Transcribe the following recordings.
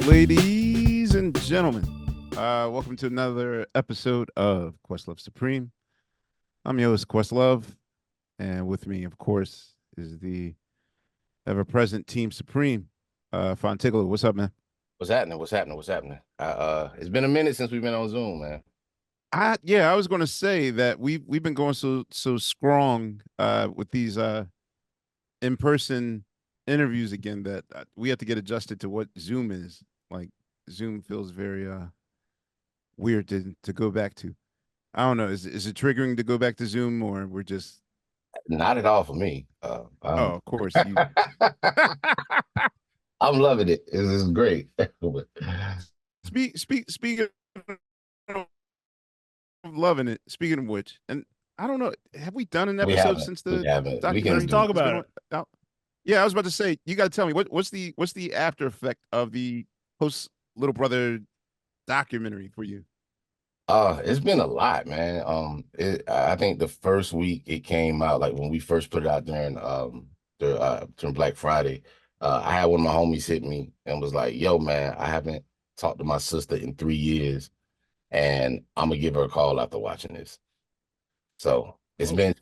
Ladies and gentlemen, welcome to another episode of Questlove Supreme. I'm your host, Questlove, and with me, of course, is the ever-present Team Supreme. Fontigler, what's up, man? What's happening? What's happening? What's happening? It's been a minute since we've been on Zoom, man. I was going to say that we've been going so strong with these in-person interviews again that we have to get adjusted to what Zoom is. Like Zoom feels very weird to go back to. I don't know. Is it triggering to go back to Zoom, or we're just Not at all for me. oh, of course you I'm loving it. It's great. speaking of loving it. Speaking of which, and I don't know, have we done an We episode haven't. since We the haven't. We documentary? can talk about it. Out? Yeah, I was about to say, you got to tell me what's the after effect of the post Little Brother documentary for you? It's been a lot, man. I think the first week it came out, like when we first put it out during during Black Friday, I had one of my homies hit me and was like, "Yo, man, I haven't talked to my sister in 3 years, and I'm gonna give her a call after watching this." So it's been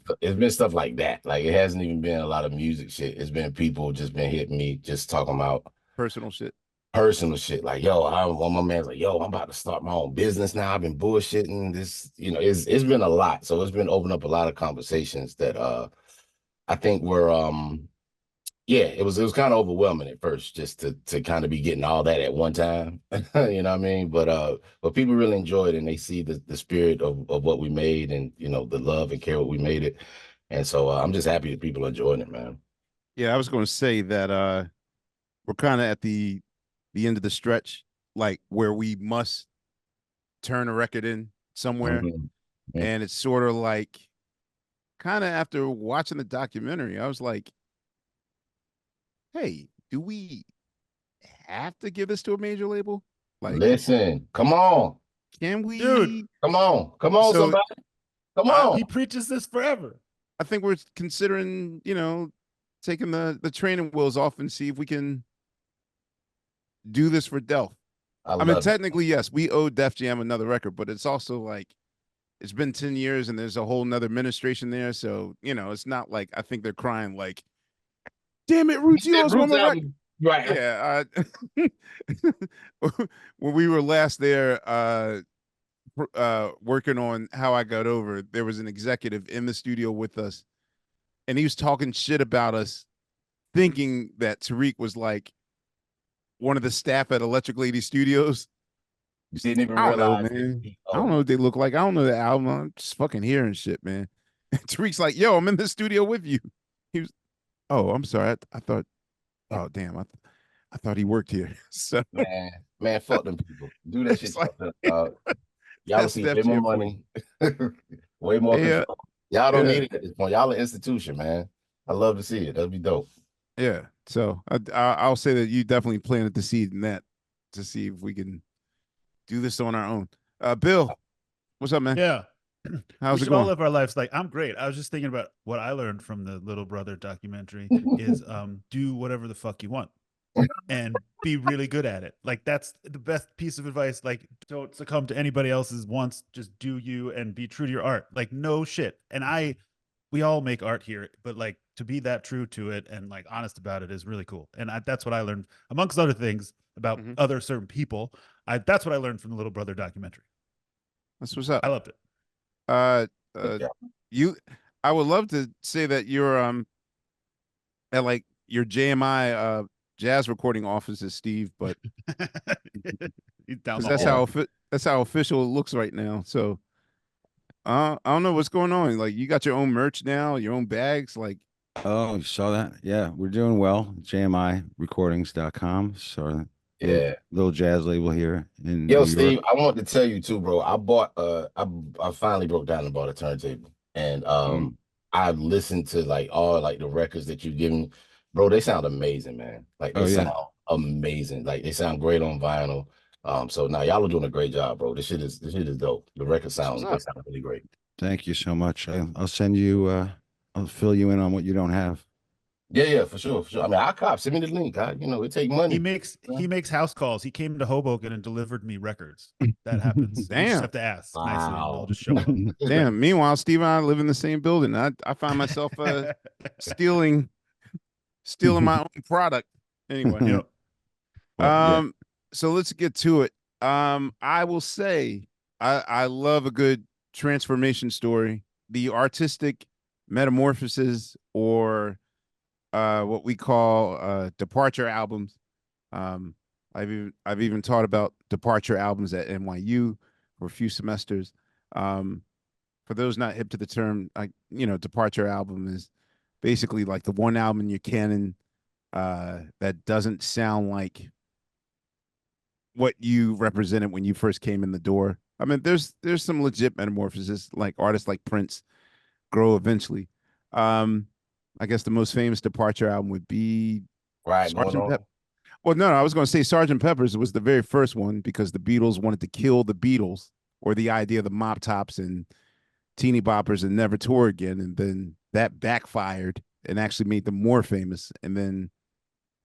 stuff like that. Like it hasn't even been a lot of music shit. It's been people just been hitting me, just talking about Personal shit. personal shit. Like, yo, one of my man's like, yo, I'm about to start my own business now. I've been bullshitting this, it's been a lot. So it's been opening up a lot of conversations that I think were yeah, it was kind of overwhelming at first just to kind of be getting all that at one time. You know what I mean? But people really enjoy it and they see the spirit of what we made and the love and care what we made it. And so I'm just happy that people are enjoying it, man. Yeah, I was going to say that we're kind of at the end of the stretch, like where we must turn a record in somewhere. Mm-hmm. And it's sort of like, kind of after watching the documentary, I was like, hey, do we have to give this to a major label? Like, Listen, come on. Can we? Dude, come on, somebody. Come on. He preaches this forever. I think we're considering, taking the training wheels off and see if we can do this for Delph. I mean, technically, yes, we owe Def Jam another record, but it's also like it's been 10 years and there's a whole nother administration there. So, it's not like I think they're crying like, damn it, Roots, you one more record. Right. Yeah. When we were last there working on How I Got Over, there was an executive in the studio with us, and he was talking shit about us, thinking that Tariq was like one of the staff at Electric Lady Studios. You didn't even realize, man. I don't know what they look like. I don't know the album. I'm just fucking hearing shit, man. And Tariq's like, yo, I'm in the studio with you. He was, oh, I'm sorry. I thought, oh, damn. I thought he worked here. So man, fuck them people. Do that shit. Like, y'all see way more money, way more control. Y'all don't need it at this point. Y'all an institution, man. I love to see it. That'd be dope. Yeah. So I'll say that you definitely planted the seed in that to see if we can do this on our own. Bill, what's up, man? Yeah. How's we it going? all live our lives like I'm great. I was just thinking about what I learned from the Little Brother documentary is do whatever the fuck you want and be really good at it. Like that's the best piece of advice. Like don't succumb to anybody else's wants. Just do you and be true to your art. Like no shit. And we all make art here, but like to be that true to it and like honest about it is really cool. And that's what I learned amongst other things about other certain people. That's what I learned from the Little Brother documentary. That's what's up. I loved it. I would love to say that you're at like your JMI jazz recording offices, Steve, but that's how official it looks right now. So I don't know what's going on. Like you got your own merch now, your own bags. Like, oh, you saw that? Yeah, we're doing well. JMIrecordings.com. So yeah, little jazz label here in Yo, New Steve, York. I want to tell you too, bro. I bought I finally broke down and bought a turntable, and I listened to like all like the records that you've given, bro. They sound amazing, man. Like they sound amazing. Like they sound great on vinyl. So now y'all are doing a great job, bro. This shit is dope. The record sound really great. Thank you so much. I'll send you. I'll fill you in on what you don't have. Yeah, for sure, for sure. I mean, I cop. Send me the link. It take money. He makes house calls. He came to Hoboken and delivered me records. That happens. You just Damn. have to ask nicely, and I'll Wow. just show up. Damn. Meanwhile, Steve and I live in the same building. I find myself stealing my own product. Anyway. Yep. Yeah. So let's get to it. I will say I love a good transformation story. The artistic metamorphosis, or what we call departure albums. I've even taught about departure albums at NYU for a few semesters. For those not hip to the term, departure album is basically like the one album in your canon that doesn't sound like what you represented when you first came in the door. I mean, there's some legit metamorphosis, like artists like Prince grow eventually. I guess the most famous departure album would be Right, Sergeant Pepper. Well, no, I was going to say Sergeant Pepper's was the very first one because the Beatles wanted to kill the Beatles, or the idea of the mop tops and teeny boppers and never tour again, and then that backfired and actually made them more famous, and then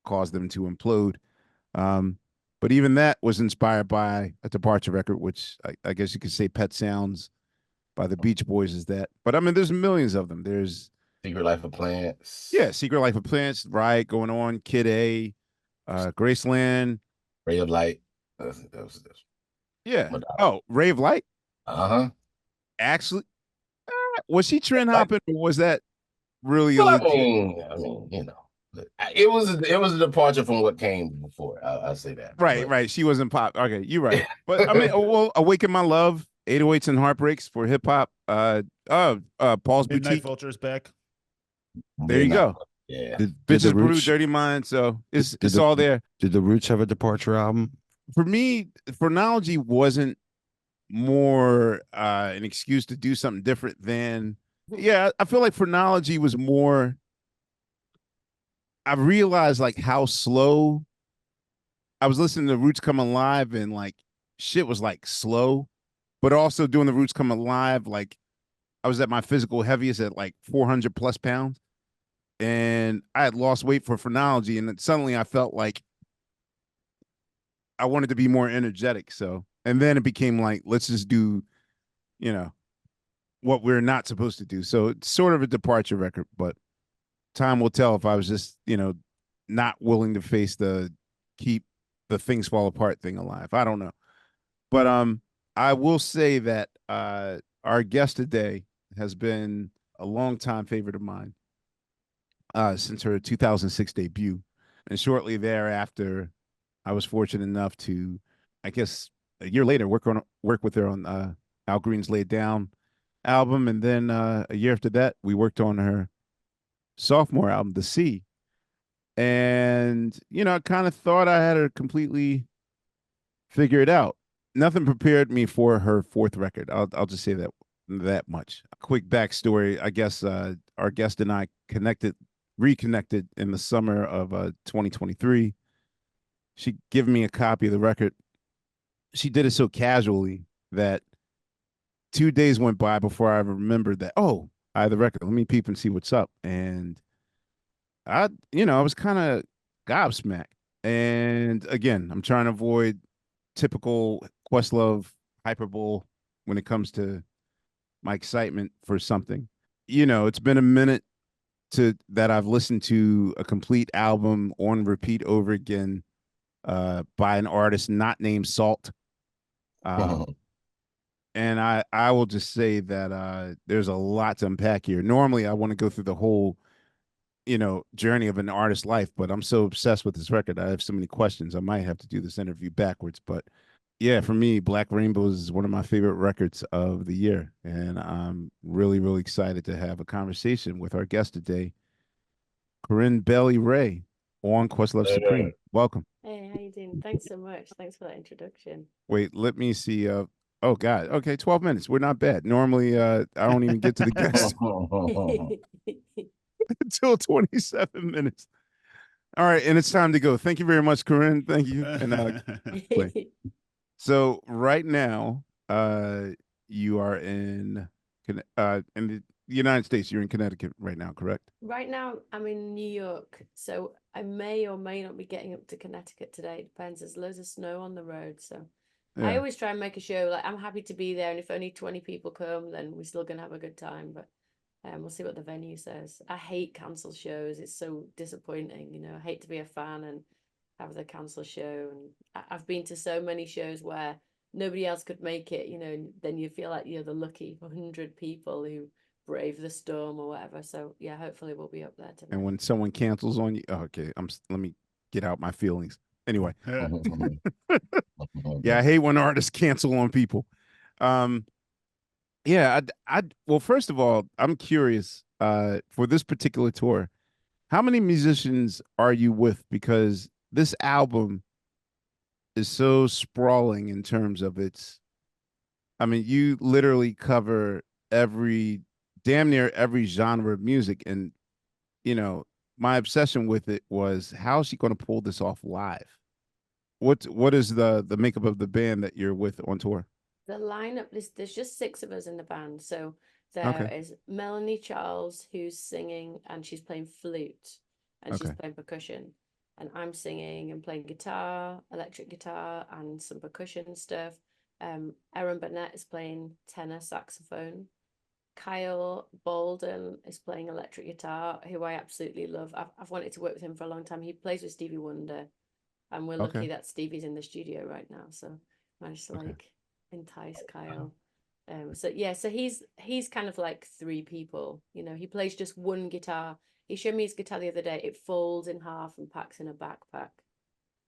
caused them to implode. But even that was inspired by a departure record, which I guess you could say Pet Sounds by the Beach Boys is that. But I mean, there's millions of them. There's Secret Life of Plants. Yeah, Secret Life of Plants, Riot Going On, Kid A, Graceland. Ray of Light. Yeah. Oh, Ray of Light? Uh-huh. Actually, was she trend hopping, or was that really I mean, it was a departure from what came before. I'll say that. Right. She wasn't pop. Okay, you're right. But I mean, Awaken My Love, 808s and Heartbreaks for hip hop. Paul's Midnight Boutique. Vulture's back. There you go. Yeah. Bitches Brew, Dirty Mind. So it's all there. Did the Roots have a departure album? For me, Phrenology wasn't more an excuse to do something different than, I feel like Phrenology was more, I realized like how slow I was listening to Roots Come Alive, and like shit was like slow, but also doing the Roots Come Alive, like I was at my physical heaviest at like 400 plus pounds, and I had lost weight for Phrenology, and then suddenly I felt like I wanted to be more energetic. So, and then it became like, let's just do, what we're not supposed to do. So it's sort of a departure record, but time will tell if I was just, not willing to face the keep the things fall apart thing alive. I don't know. But I will say that our guest today has been a longtime favorite of mine since her 2006 debut. And shortly thereafter, I was fortunate enough to, I guess, a year later, work with her on Al Green's Laid Down album. And then a year after that, we worked on her sophomore album, The Sea. And, I kind of thought I had her completely figured out. Nothing prepared me for her fourth record. I'll just say that much. A quick backstory. I guess our guest and I reconnected in the summer of 2023. She gave me a copy of the record. She did it so casually that 2 days went by before I remembered that, oh, I have the record. Let me peep and see what's up. And I was kind of gobsmacked. And again, I'm trying to avoid typical Questlove hyperbole when it comes to my excitement for something. It's been a minute that I've listened to a complete album on repeat over again by an artist not named Salt. And I will just say that there's a lot to unpack here. Normally, I want to go through the whole, journey of an artist's life, but I'm so obsessed with this record. I have so many questions. I might have to do this interview backwards, but yeah, for me, Black Rainbows is one of my favorite records of the year. And I'm really, really excited to have a conversation with our guest today, Corinne Bailey Rae on Questlove Supreme. Welcome. Hey, how you doing? Thanks so much. Thanks for that introduction. Wait, let me see. Oh God. Okay, 12 minutes. We're not bad. Normally, I don't even get to the guest until 27 minutes. All right, and it's time to go. Thank you very much, Corinne. Thank you. And so right now, you are in the United States. You're in Connecticut right now, correct? Right now, I'm in New York, so I may or may not be getting up to Connecticut today. It depends. There's loads of snow on the road, so I Yeah. always try and make a show. Like, I'm happy to be there, and if only 20 people come, then we're still gonna have a good time. But we'll see what the venue says. I hate cancel shows. It's so disappointing, you know. I hate to be a fan and have the cancel show. And I've been to so many shows where nobody else could make it, you know, and then you feel like you're the lucky 100 people who brave the storm or whatever. So yeah, hopefully we'll be up there tonight. And when someone cancels on you, oh, okay, let me get out my feelings. Anyway, yeah, I hate when artists cancel on people. Yeah, well, first of all, I'm curious, for this particular tour, how many musicians are you with? Because this album is so sprawling in terms of its, I mean, you literally cover damn near every genre of music. And, you know, my obsession with it was, how is she going to pull this off live? What is the makeup of the band that you're with on tour? The lineup, there's just 6 of us in the band. So there Okay. is Melanie Charles, who's singing and she's playing flute and she's Okay. playing percussion. And I'm singing and playing guitar, electric guitar, and some percussion stuff. Erin Burnett is playing tenor saxophone. Kyle Bolden is playing electric guitar, who I absolutely love. I've wanted to work with him for a long time. He plays with Stevie Wonder, and we're lucky Okay. that Stevie's in the studio right now. So managed to Okay. like entice Kyle. So yeah, so he's kind of like 3 people. You know, he plays just one guitar. He showed me his guitar the other day. It folds in half and packs in a backpack.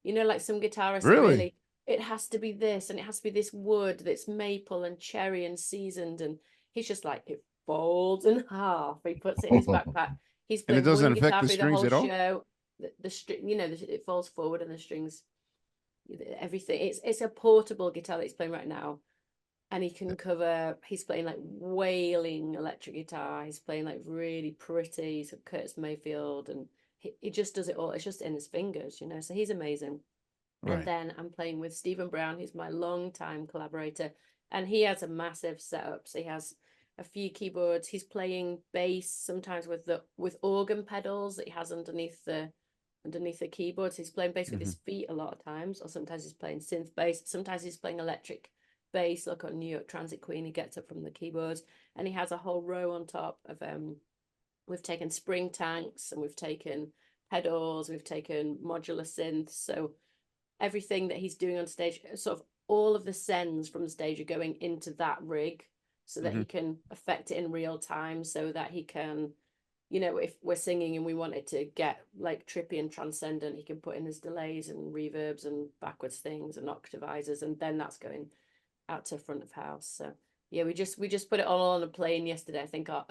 You know, like some guitarists are Really? really, it has to be this, and it has to be this wood that's maple and cherry and seasoned. And he's just like, it folds in half. He puts it in his backpack. He's And it playing doesn't one affect guitar the through the strings whole at all? show. The string, you know, it falls forward and the strings, everything. It's a portable guitar that he's playing right now. And he can cover, he's playing like wailing electric guitar. He's playing like really pretty, so Curtis Mayfield, and he just does it all. It's just in his fingers, you know, so he's amazing. Right. And then I'm playing with Stephen Brown, who's my longtime collaborator, and he has a massive setup. So he has a few keyboards. He's playing bass sometimes with organ pedals that he has underneath the keyboards. He's playing bass with his feet a lot of times, or sometimes he's playing synth bass. Sometimes he's playing electric bass, like on New York Transit Queen. He gets up from the keyboards, and he has a whole row on top of we've taken spring tanks, and we've taken pedals, we've taken modular synths. So everything that he's doing on stage, sort of all of the sends from the stage are going into that rig, so that he can affect it in real time, so that he can, you know, if we're singing and we want it to get like trippy and transcendent, he can put in his delays and reverbs and backwards things and octavizers, and then that's going out to front of house. So yeah, we just put it all on a plane yesterday. I think our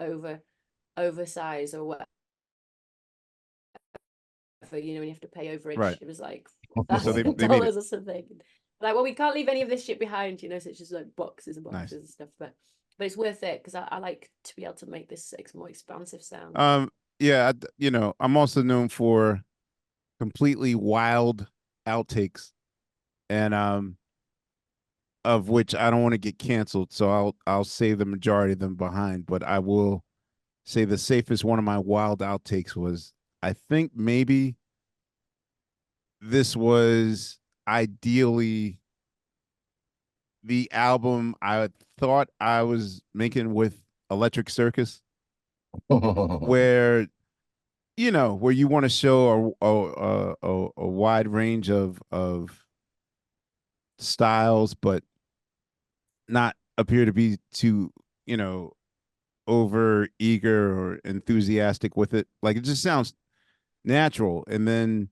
oversize or whatever, you know, when you have to pay overage, Right. it was like So they made $1,000 it. or something. Like, well, we can't leave any of this shit behind, you know, so it's just like boxes and Nice. boxes and stuff. But it's worth it, because I like to be able to make this more expansive sound. Yeah, you know, I'm also known for completely wild outtakes, and of which I don't want to get canceled, so I'll save the majority of them behind. But I will say the safest one of my wild outtakes was, I think maybe this was ideally the album I thought I was making with Electric Circus, where, you know, where you want to show a wide range of styles, but not appear to be too, you know, over eager or enthusiastic with it. Like, it just sounds natural. And then,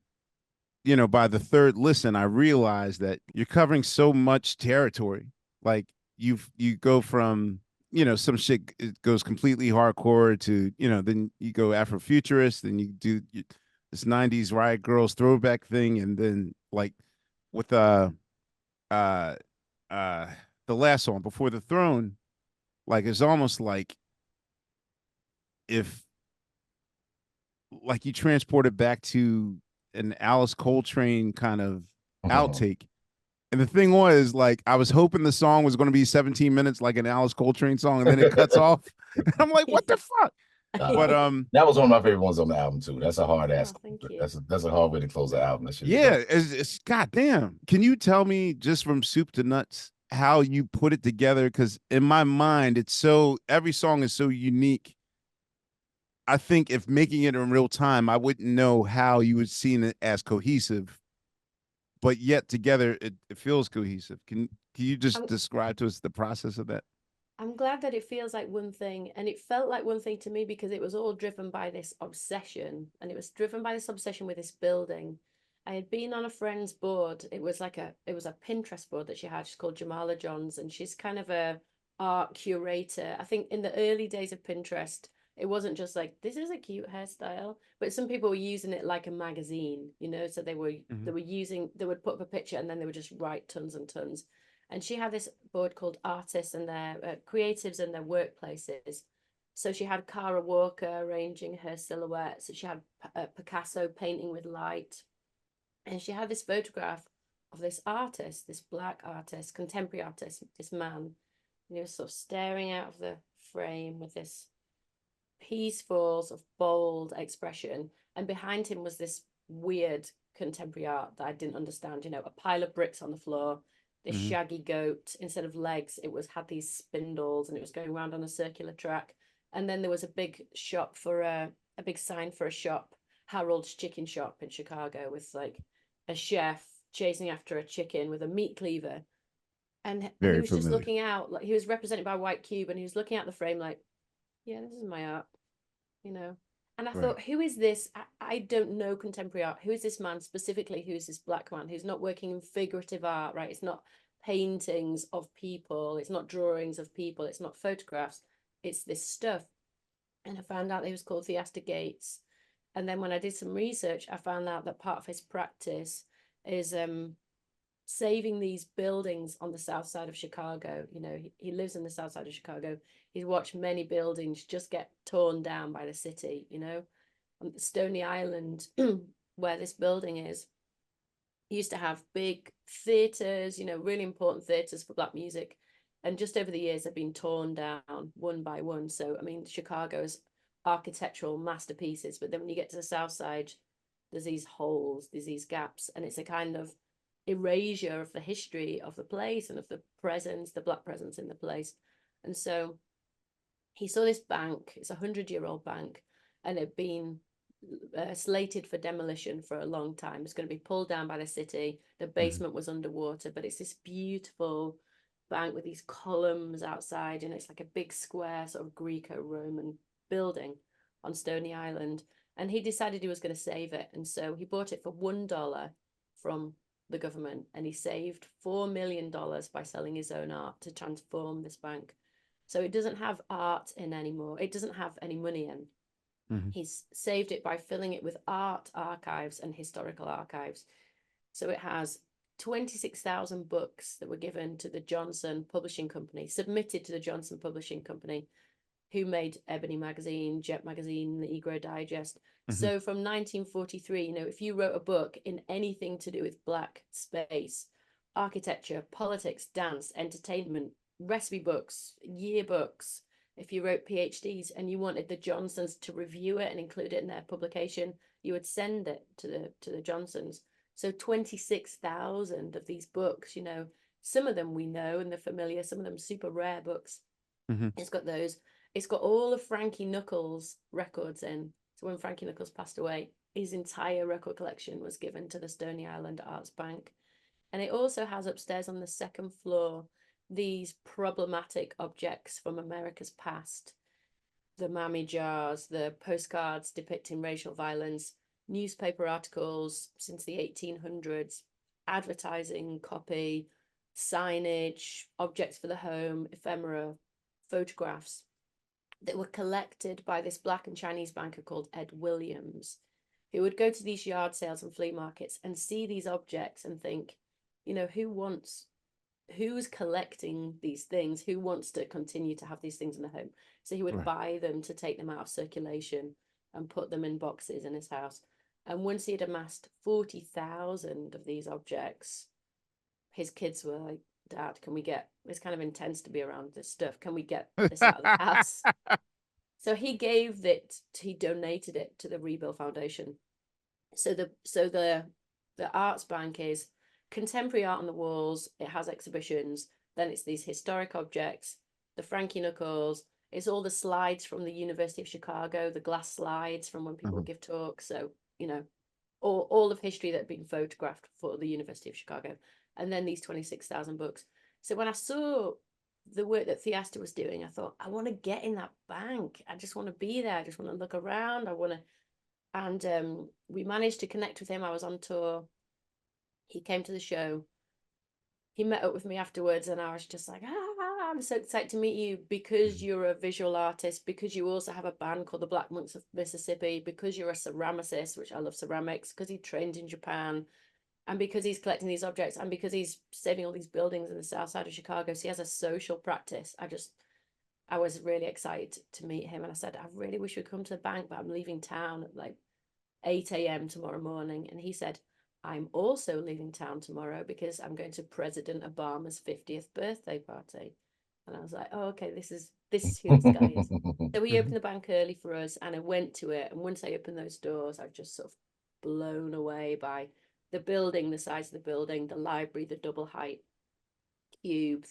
you know, by the third listen, I realized that you're covering so much territory. Like, you go from, you know, some shit, it goes completely hardcore to, you know, then you go Afrofuturist, then you do this 90s Riot Girls throwback thing, and then like with uh the last song, Before the Throne, like it's almost like if, like, you transported back to an Alice Coltrane kind of outtake, And the thing was, like, I was hoping the song was going to be 17 minutes, like an Alice Coltrane song, and then it cuts off. And I'm like, what the fuck? But that was one of my favorite ones on the album too. That's a hard ass. Thank you. That's a hard way to close the album. That shit yeah, it's goddamn. Can you tell me just from soup to nuts how you put it together? Because in my mind, it's so every song is so unique. I think if making it in real time, I wouldn't know how you would see it as cohesive, but yet together it feels cohesive. Can you just describe to us the process of that? I'm glad that it feels like one thing, and it felt like one thing to me because it was all driven by this obsession, and it was driven by this obsession with this building. I had been on a friend's board. It was a Pinterest board that she had. She's called Jamala Johns, and she's kind of a art curator. I think in the early days of Pinterest, it wasn't just like, this is a cute hairstyle, but some people were using it like a magazine, you know, so they would put up a picture and then they would just write tons and tons. And she had this board called Artists and their Creatives and Their Workplaces. So she had Kara Walker arranging her silhouettes. She had Picasso painting with light. And she had this photograph of this artist, this Black artist, contemporary artist, this man. And he was sort of staring out of the frame with this peaceful, sort of bold expression. And behind him was this weird contemporary art that I didn't understand, you know, a pile of bricks on the floor, this shaggy goat, instead of legs, had these spindles, and it was going around on a circular track. And then there was a big shop for a big sign for a shop, Harold's Chicken Shop in Chicago, with like a chef chasing after a chicken with a meat cleaver. And he was just looking out, like he was represented by a white cube, and he was looking at the frame like, yeah, this is my art, you know. And I thought, who is this? I don't know contemporary art. Who is this man specifically? Who is this Black man who's not working in figurative art, right? It's not paintings of people. It's not drawings of people. It's not photographs. It's this stuff. And I found out that he was called Theaster Gates. And then when I did some research, I found out that part of his practice is saving these buildings on the south side of Chicago. You know, he lives in the south side of Chicago. He's watched many buildings just get torn down by the city, you know. On Stony Island, where this building is, used to have big theaters, you know, really important theaters for Black music. And just over the years, they've been torn down one by one. So, I mean, Chicago's architectural masterpieces. But then when you get to the south side, there's these holes, there's these gaps, and it's a kind of erasure of the history of the place and of the presence, the Black presence in the place. And so he saw this bank. It's a 100-year-old bank, and it had been slated for demolition for a long time. It's going to be pulled down by the city. The basement was underwater, but it's this beautiful bank with these columns outside, and it's like a big square sort of Greco-Roman building on Stony Island. And he decided he was going to save it, and so he bought it for $1 from the government, and he saved $4 million by selling his own art to transform this bank. So it doesn't have art in anymore. It doesn't have any money in. He's saved it by filling it with art archives and historical archives. So it has 26,000 books that were given to the Johnson Publishing Company, submitted to the Johnson Publishing Company, who made Ebony Magazine, Jet Magazine, the Negro Digest. So from 1943, you know, if you wrote a book in anything to do with Black space, architecture, politics, dance, entertainment, recipe books, yearbooks, if you wrote PhDs and you wanted the Johnsons to review it and include it in their publication, you would send it to the Johnsons. So 26,000 of these books, you know, some of them we know and they're familiar, some of them super rare books. It's got those. It's got all of Frankie Knuckles' records in. So when Frankie Knuckles passed away, his entire record collection was given to the Stony Island Arts Bank. And it also has upstairs on the second floor these problematic objects from America's past. The mammy jars, the postcards depicting racial violence, newspaper articles since the 1800s, advertising copy, signage, objects for the home, ephemera, photographs that were collected by this Black and Chinese banker called Ed Williams, who would go to these yard sales and flea markets and see these objects and think, you know, who's collecting these things? Who wants to continue to have these things in the home? So he would buy them to take them out of circulation and put them in boxes in his house. And once he had amassed 40,000 of these objects, his kids were like, Dad, can we get, it's kind of intense to be around this stuff. Can we get this out of the house? So he donated it to the Rebuild Foundation. So the arts bank is contemporary art on the walls. It has exhibitions. Then it's these historic objects, the Frankie Knuckles. It's all the slides from the University of Chicago, the glass slides from when people give talks. So, you know, all of history that had been photographed for the University of Chicago. And then these 26,000 books. So when I saw the work that Theaster was doing, I thought, I want to get in that bank. I just want to be there. I just want to look around. I want to, and we managed to connect with him. I was on tour. He came to the show. He met up with me afterwards, and I was just like, I'm so excited to meet you, because you're a visual artist, because you also have a band called the Black Monks of Mississippi, because you're a ceramicist, which I love ceramics, because he trained in Japan, and because he's collecting these objects, and because he's saving all these buildings in the south side of Chicago. So he has a social practice. I was really excited to meet him. And I said, I really wish we'd come to the bank, but I'm leaving town at like 8 a.m. tomorrow morning. And he said, I'm also leaving town tomorrow because I'm going to President Obama's 50th birthday party. And I was like, oh, okay, this is who this guy is. So we opened the bank early for us, and I went to it. And once I opened those doors, I was just sort of blown away by the building, the size of the building, the library, the double height cube,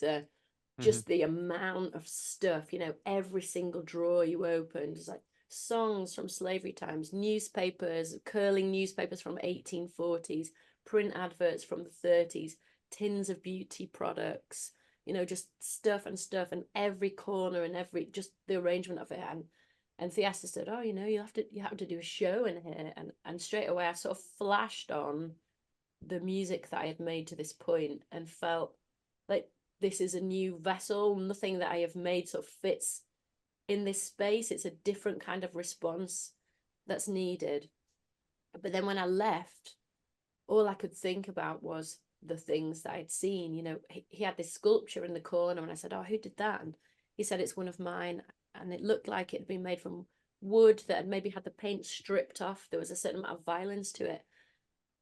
just the amount of stuff, you know, every single drawer you opened is like songs from slavery times, newspapers, curling newspapers from 1840s, print adverts from the 30s, tins of beauty products, you know, just stuff, and every corner and every, just the arrangement of it. And Theaster said, oh, you know, you have to do a show in here. And straight away I sort of flashed on the music that I had made to this point and felt like this is a new vessel. Nothing that I have made sort of fits in this space. It's a different kind of response that's needed. But then when I left, all I could think about was the things that I'd seen. You know, he had this sculpture in the corner, and I said, oh, who did that? And he said, it's one of mine. And it looked like it had been made from wood that had maybe had the paint stripped off. There was a certain amount of violence to it.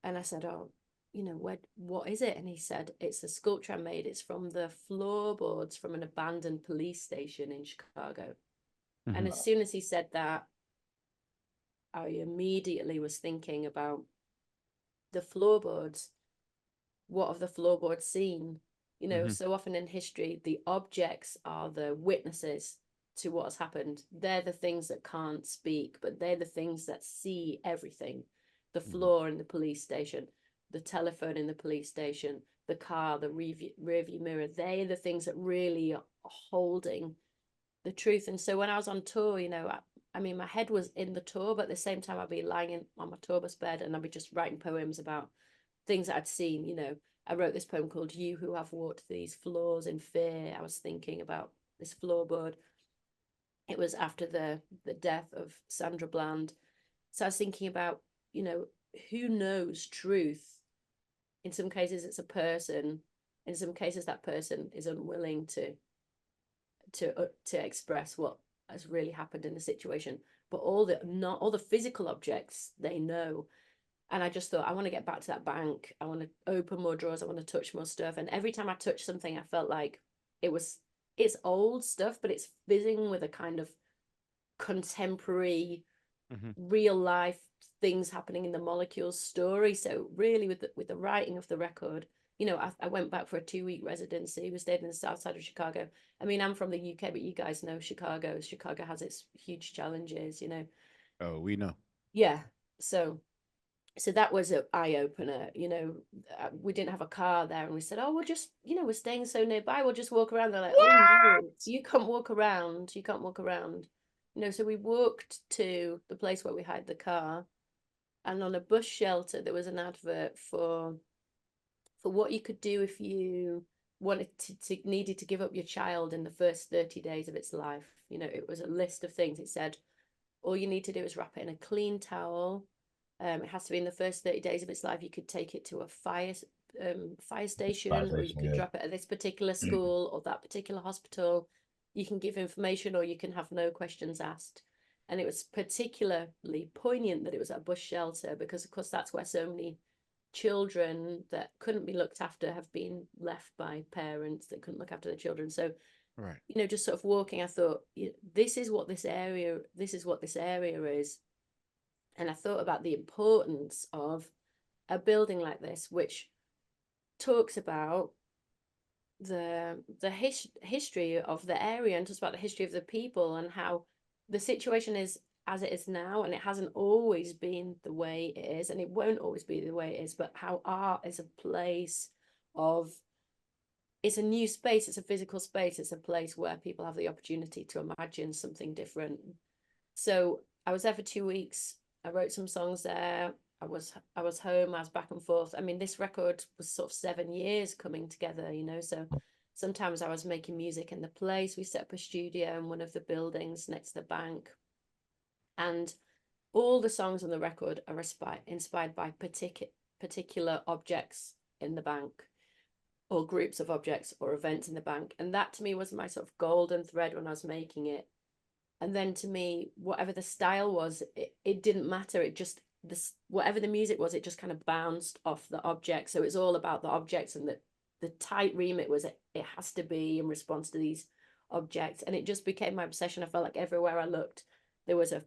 And I said, oh, you know, what is it? And he said, it's a sculpture I made. It's from the floorboards from an abandoned police station in Chicago. And as soon as he said that, I immediately was thinking about the floorboards. What have the floorboards seen? You know, so often in history, the objects are the witnesses to what's happened. They're the things that can't speak, but they're the things that see everything. The floor in the police station, the telephone in the police station, the car, the rearview mirror, they're the things that really are holding the truth. And so when I was on tour, you know, I mean, my head was in the tour, but at the same time, I'd be lying on my tour bus bed, and I'd be just writing poems about things that I'd seen. You know, I wrote this poem called You Who Have Walked These Floors in Fear. I was thinking about this floorboard. It was after the death of Sandra Bland. So I was thinking about, you know, who knows truth? In some cases, it's a person. In some cases, that person is unwilling to express what has really happened in the situation. But all the physical objects, they know. And I just thought, I want to get back to that bank. I want to open more drawers. I want to touch more stuff. And every time I touched something, I felt like it's old stuff, but it's fizzing with a kind of contemporary, real life things happening in the molecules story. So really with the writing of the record, you know, I went back for a 2-week residency. We stayed in the south side of Chicago. I mean, I'm from the UK, but you guys know Chicago. Chicago has its huge challenges, you know. Oh, we know. Yeah. So that was an eye-opener. You know, we didn't have a car there, and we said, oh, we'll just, you know, we're staying so nearby, we'll just walk around. They're like, oh no, you can't walk around. You know, so we walked to the place where we hid the car, and on a bus shelter there was an advert for what you could do if you wanted needed to give up your child in the first 30 days of its life. You know, it was a list of things. It said all you need to do is wrap it in a clean towel. It has to be in the first 30 days of its life. You could take it to a fire station, or you could drop it at this particular school or that particular hospital. You can give information, or you can have no questions asked. And it was particularly poignant that it was at a bus shelter, because of course that's where so many children that couldn't be looked after have been left by parents that couldn't look after their children. So, Right. you know, just sort of walking, I thought, this is what this area is. And I thought about the importance of a building like this, which talks about the history of the area and talks about the history of the people and how the situation is as it is now, and it hasn't always been the way it is, and it won't always be the way it is, but how art is a place of, it's a new space, it's a physical space, it's a place where people have the opportunity to imagine something different. So I was there for 2 weeks. I wrote some songs there. I was home, I was back and forth. I mean, this record was sort of 7 years coming together, you know, so sometimes I was making music in the place. We set up a studio in one of the buildings next to the bank. And all the songs on the record are inspired by particular objects in the bank, or groups of objects or events in the bank. And that to me was my sort of golden thread when I was making it. And then to me, whatever the style was, it didn't matter. It just, whatever the music was, it just kind of bounced off the object. So it's all about the objects, and the tight remit was it has to be in response to these objects. And it just became my obsession. I felt like everywhere I looked, there was a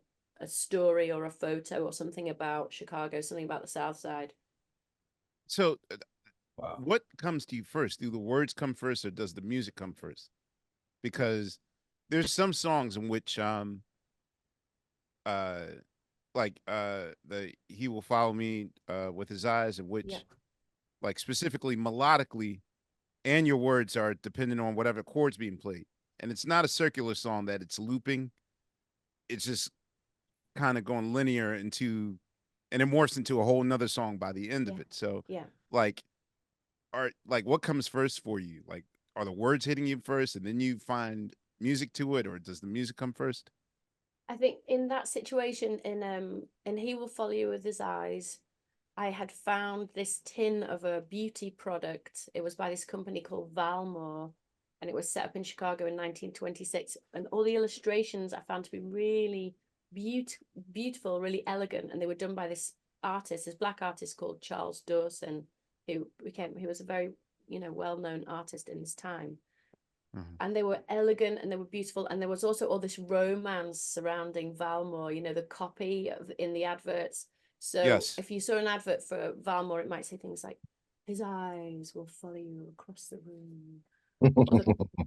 story or a photo or something about Chicago, something about the South Side. So what comes to you first? Do the words come first, or does the music come first? Because there's some songs in which he will follow me with his eyes, in which like specifically melodically, and your words are dependent on whatever chords being played, and it's not a circular song that it's looping. It's just kind of going linear into, and it morphs into a whole nother song by the end of it. So like, what comes first for you? Like, are the words hitting you first and then you find music to it, or does the music come first? I think in that situation, in He Will Follow You with His Eyes, I had found this tin of a beauty product. It was by this company called Valmore, and it was set up in Chicago in 1926. And all the illustrations I found to be really beautiful, really elegant. And they were done by this black artist called Charles Dawson, who was a very, you know, well-known artist in his time. And they were elegant and they were beautiful. And there was also all this romance surrounding Valmore, you know, the copy in the adverts. So if you saw an advert for Valmore, it might say things like, his eyes will follow you across the room.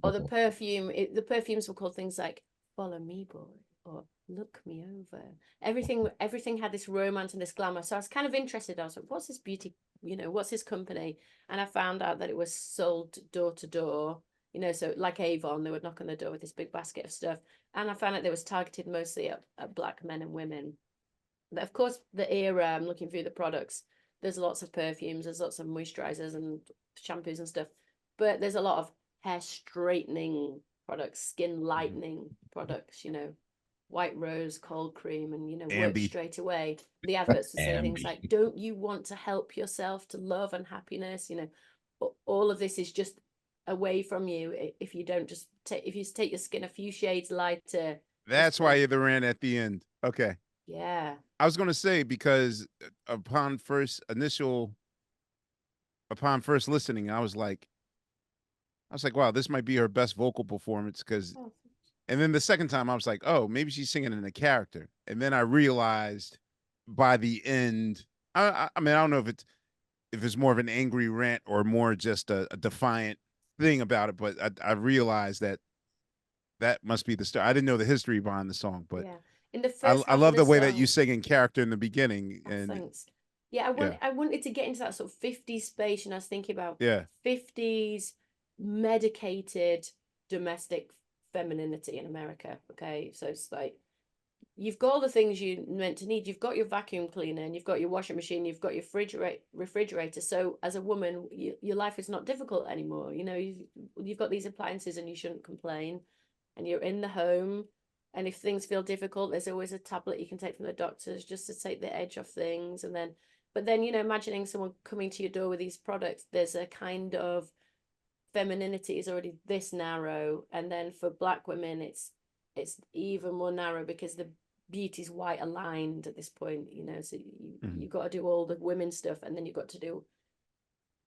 or the perfume, the perfumes were called things like, follow me, boy, or look me over. Everything had this romance and this glamour. So I was kind of interested. I was like, what's this beauty, you know, what's his company? And I found out that it was sold door to door. You know, so like Avon, they would knock on the door with this big basket of stuff. And I found out they was targeted mostly at Black men and women. But of course, the era, I'm looking through the products, there's lots of perfumes, there's lots of moisturizers and shampoos and stuff. But there's a lot of hair straightening products, skin lightening products, you know, white rose, cold cream, and, you know, work straight away. The adverts would say things like, don't you want to help yourself to love and happiness? You know, all of this is just away from you if you don't just if you take your skin a few shades lighter. That's why you ran at the end. Okay. Yeah. I was going to say, because upon first listening, I was like, wow, this might be her best vocal performance. Because, and then the second time I was like, oh, maybe she's singing in a character. And then I realized by the end, I mean, I don't know if it's more of an angry rant or more just a defiant thing about it, but I realized that must be the story. I didn't know the history behind the song, but in the first I love the way that you sing in character in the beginning. And thanks. I wanted to get into that sort of 50s space, and I was thinking about 50s medicated domestic femininity in America. Okay, so it's like, you've got all the things you meant to need. You've got your vacuum cleaner, and you've got your washing machine, you've got your refrigerator. So as a woman, your life is not difficult anymore. You know, you've got these appliances and you shouldn't complain. And you're in the home. And if things feel difficult, there's always a tablet you can take from the doctors just to take the edge off things. And then, but then, you know, imagining someone coming to your door with these products, there's a kind of femininity is already this narrow. And then for Black women, it's even more narrow, because beauty's white aligned at this point, you know, so you've got to do all the women stuff, and then you've got to do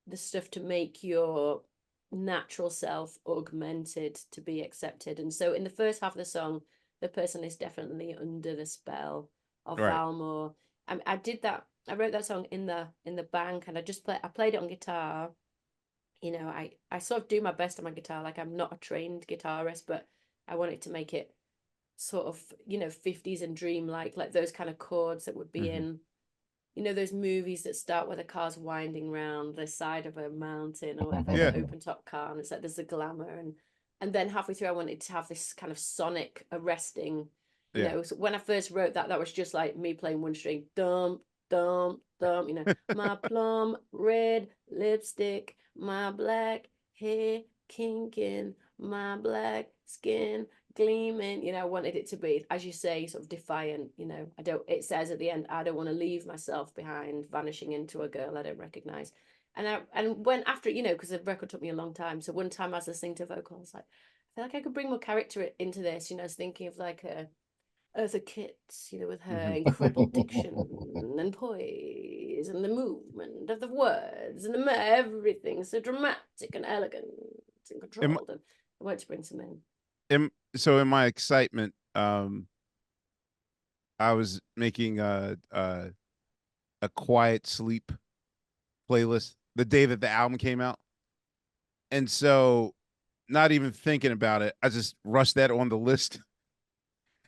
the stuff to make your natural self augmented to be accepted. And so in the first half of the song, the person is definitely under the spell of Valmore. I did that. I wrote that song in the bank, and I played it on guitar. You know, I sort of do my best on my guitar. Like, I'm not a trained guitarist, but I wanted to make it sort of, you know, 50s and dreamlike, like those kind of chords that would be in, you know, those movies that start with a car's winding round the side of a mountain or whatever, an open top car, and it's like there's the glamour, and then halfway through I wanted to have this kind of sonic arresting, you know. So when I first wrote that, that was just like me playing one string, dum dum dum, you know, my plum red lipstick, my black hair kinking, my black skin gleaming, you know. I wanted it to be, as you say, sort of defiant, you know. It says at the end, I don't want to leave myself behind, vanishing into a girl I don't recognize. And when after, you know, because the record took me a long time, so one time I was listening to vocal, I was like, I feel like I could bring more character into this, you know. I was thinking of like Eartha Kitt, you know, with her incredible diction and poise and the movement of the words and everything so dramatic and elegant and controlled. And I wanted to bring some in. So in my excitement, I was making a quiet sleep playlist the day that the album came out, and so not even thinking about it, I just rushed that on the list.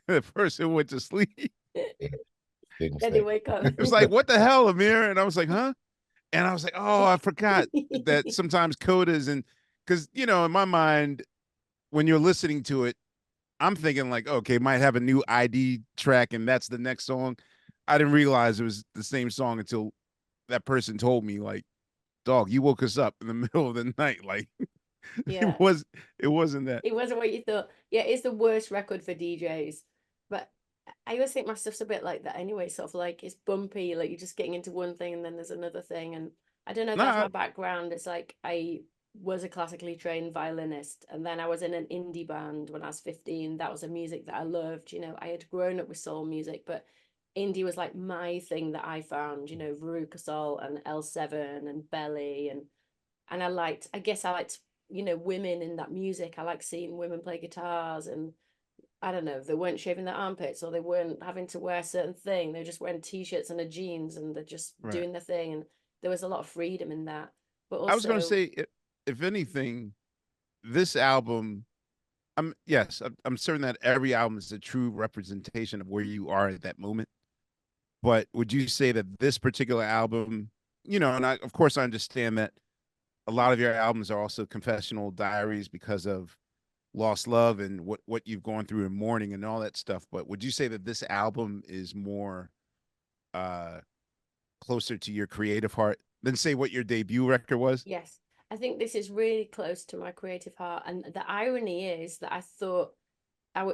The person went to sleep. Then you wake up. It was like, what the hell, Ahmir? And I was like, huh? And I was like, oh, I forgot that sometimes codas, and because, you know, in my mind, when you're listening to it, I'm thinking like, okay, might have a new ID track and that's the next song. I didn't realize it was the same song until that person told me, like, dog, you woke us up in the middle of the night. Like, yeah, it wasn't that. It wasn't what you thought. Yeah, it's the worst record for DJs. But I always think my stuff's a bit like that anyway, sort of like it's bumpy, like you're just getting into one thing and then there's another thing. And I don't know, that's my background. It's like I was a classically trained violinist, and then I was in an indie band when I was 15. That was a music that I loved. You know, I had grown up with soul music, but indie was like my thing that I found, you know, Veruca Salt and L7 and Belly, and I guess I liked, you know, women in that music. I like seeing women play guitars, and I don't know, they weren't shaving their armpits or they weren't having to wear a certain thing. They're just wearing t-shirts and a jeans and they're just doing their thing. And there was a lot of freedom in that. But also, I was going to say, if anything, this album, I'm certain that every album is a true representation of where you are at that moment. But would you say that this particular album, you know, and of course I understand that a lot of your albums are also confessional diaries because of lost love and what you've gone through in mourning and all that stuff. But would you say that this album is more closer to your creative heart than, say, what your debut record was? Yes, I think this is really close to my creative heart. And the irony is that I thought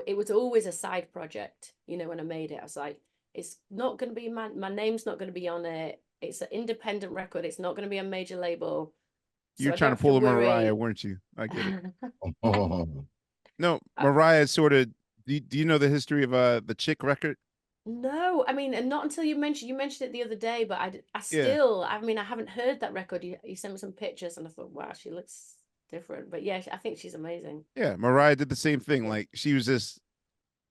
it was always a side project. You know, when I made it, I was like, it's not going to be my name's not going to be on it. It's an independent record. It's not going to be a major label. You're trying to pull a Mariah, weren't you? I get it. No, Mariah sort of. Do you know the history of the Chick record? No, I mean, and not until you mentioned it the other day. But I still, I mean, I haven't heard that record. You sent me some pictures, and I thought, wow, she looks different. But yeah, I think she's amazing. Yeah, Mariah did the same thing. Like, she was just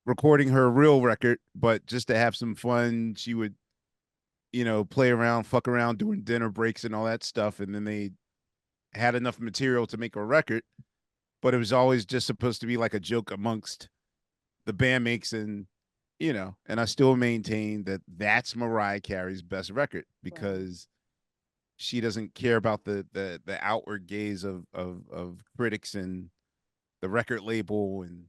recording her real record, but just to have some fun, she would, you know, play around, fuck around, doing dinner breaks and all that stuff, and then they had enough material to make a record, but it was always just supposed to be like a joke amongst the bandmates, and, you know, and I still maintain that that's Mariah Carey's best record, because she doesn't care about the outward gaze of critics and the record label, and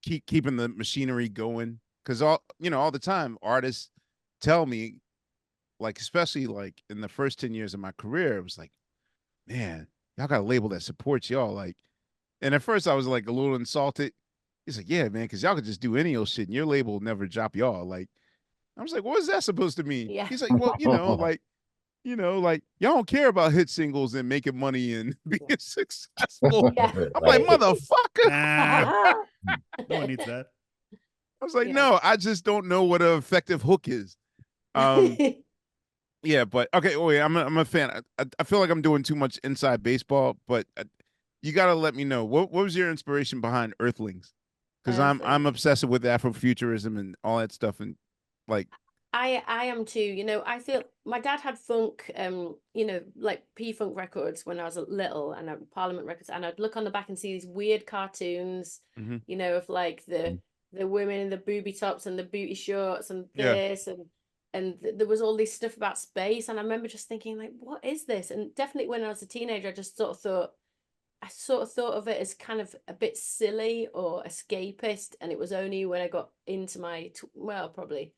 keeping the machinery going. Because all the time artists tell me, like, especially like in the first 10 years of my career, it was like, man, y'all got a label that supports y'all. Like, and at first I was like a little insulted. He's like, yeah, man, because y'all could just do any old shit and your label will never drop y'all. Like, I was like, what is that supposed to mean? Yeah. He's like, well, like y'all don't care about hit singles and making money and being successful. Yeah. I'm like, motherfucker. No one needs that. I was like, Yeah. no, I just don't know what an effective hook is. Yeah, but okay. Wait, I'm a fan. I feel like I'm doing too much inside baseball, but you got to let me know what was your inspiration behind Earthlings? Because I'm Earthlings. obsessive with Afrofuturism and all that stuff, and like I am too. You know, I feel my dad had funk, you know, like P-Funk records when I was little, and Parliament records, and I'd look on the back and see these weird cartoons, mhm. you know, of like the women in the booby tops and the booty shorts and Yeah. this and there was all this stuff about space, and I remember just thinking like, what is this? And definitely when I was a teenager, I just sort of thought of it as kind of a bit silly or escapist, and it was only when I got into my well, probably,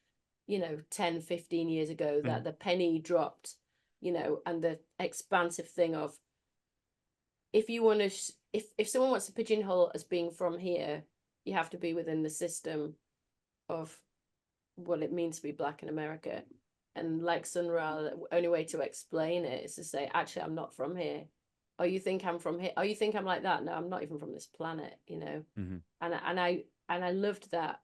you know, 10, 15 years ago that the penny dropped, you know, and the expansive thing of if you want to if someone wants to pigeonhole as being from here, you have to be within the system of what it means to be black in America. And like Sun Ra, the only way to explain it is to say, actually, I'm not from here. Oh, you think I'm from here? Oh, you think I'm like that? No, I'm not even from this planet, you know. And I loved that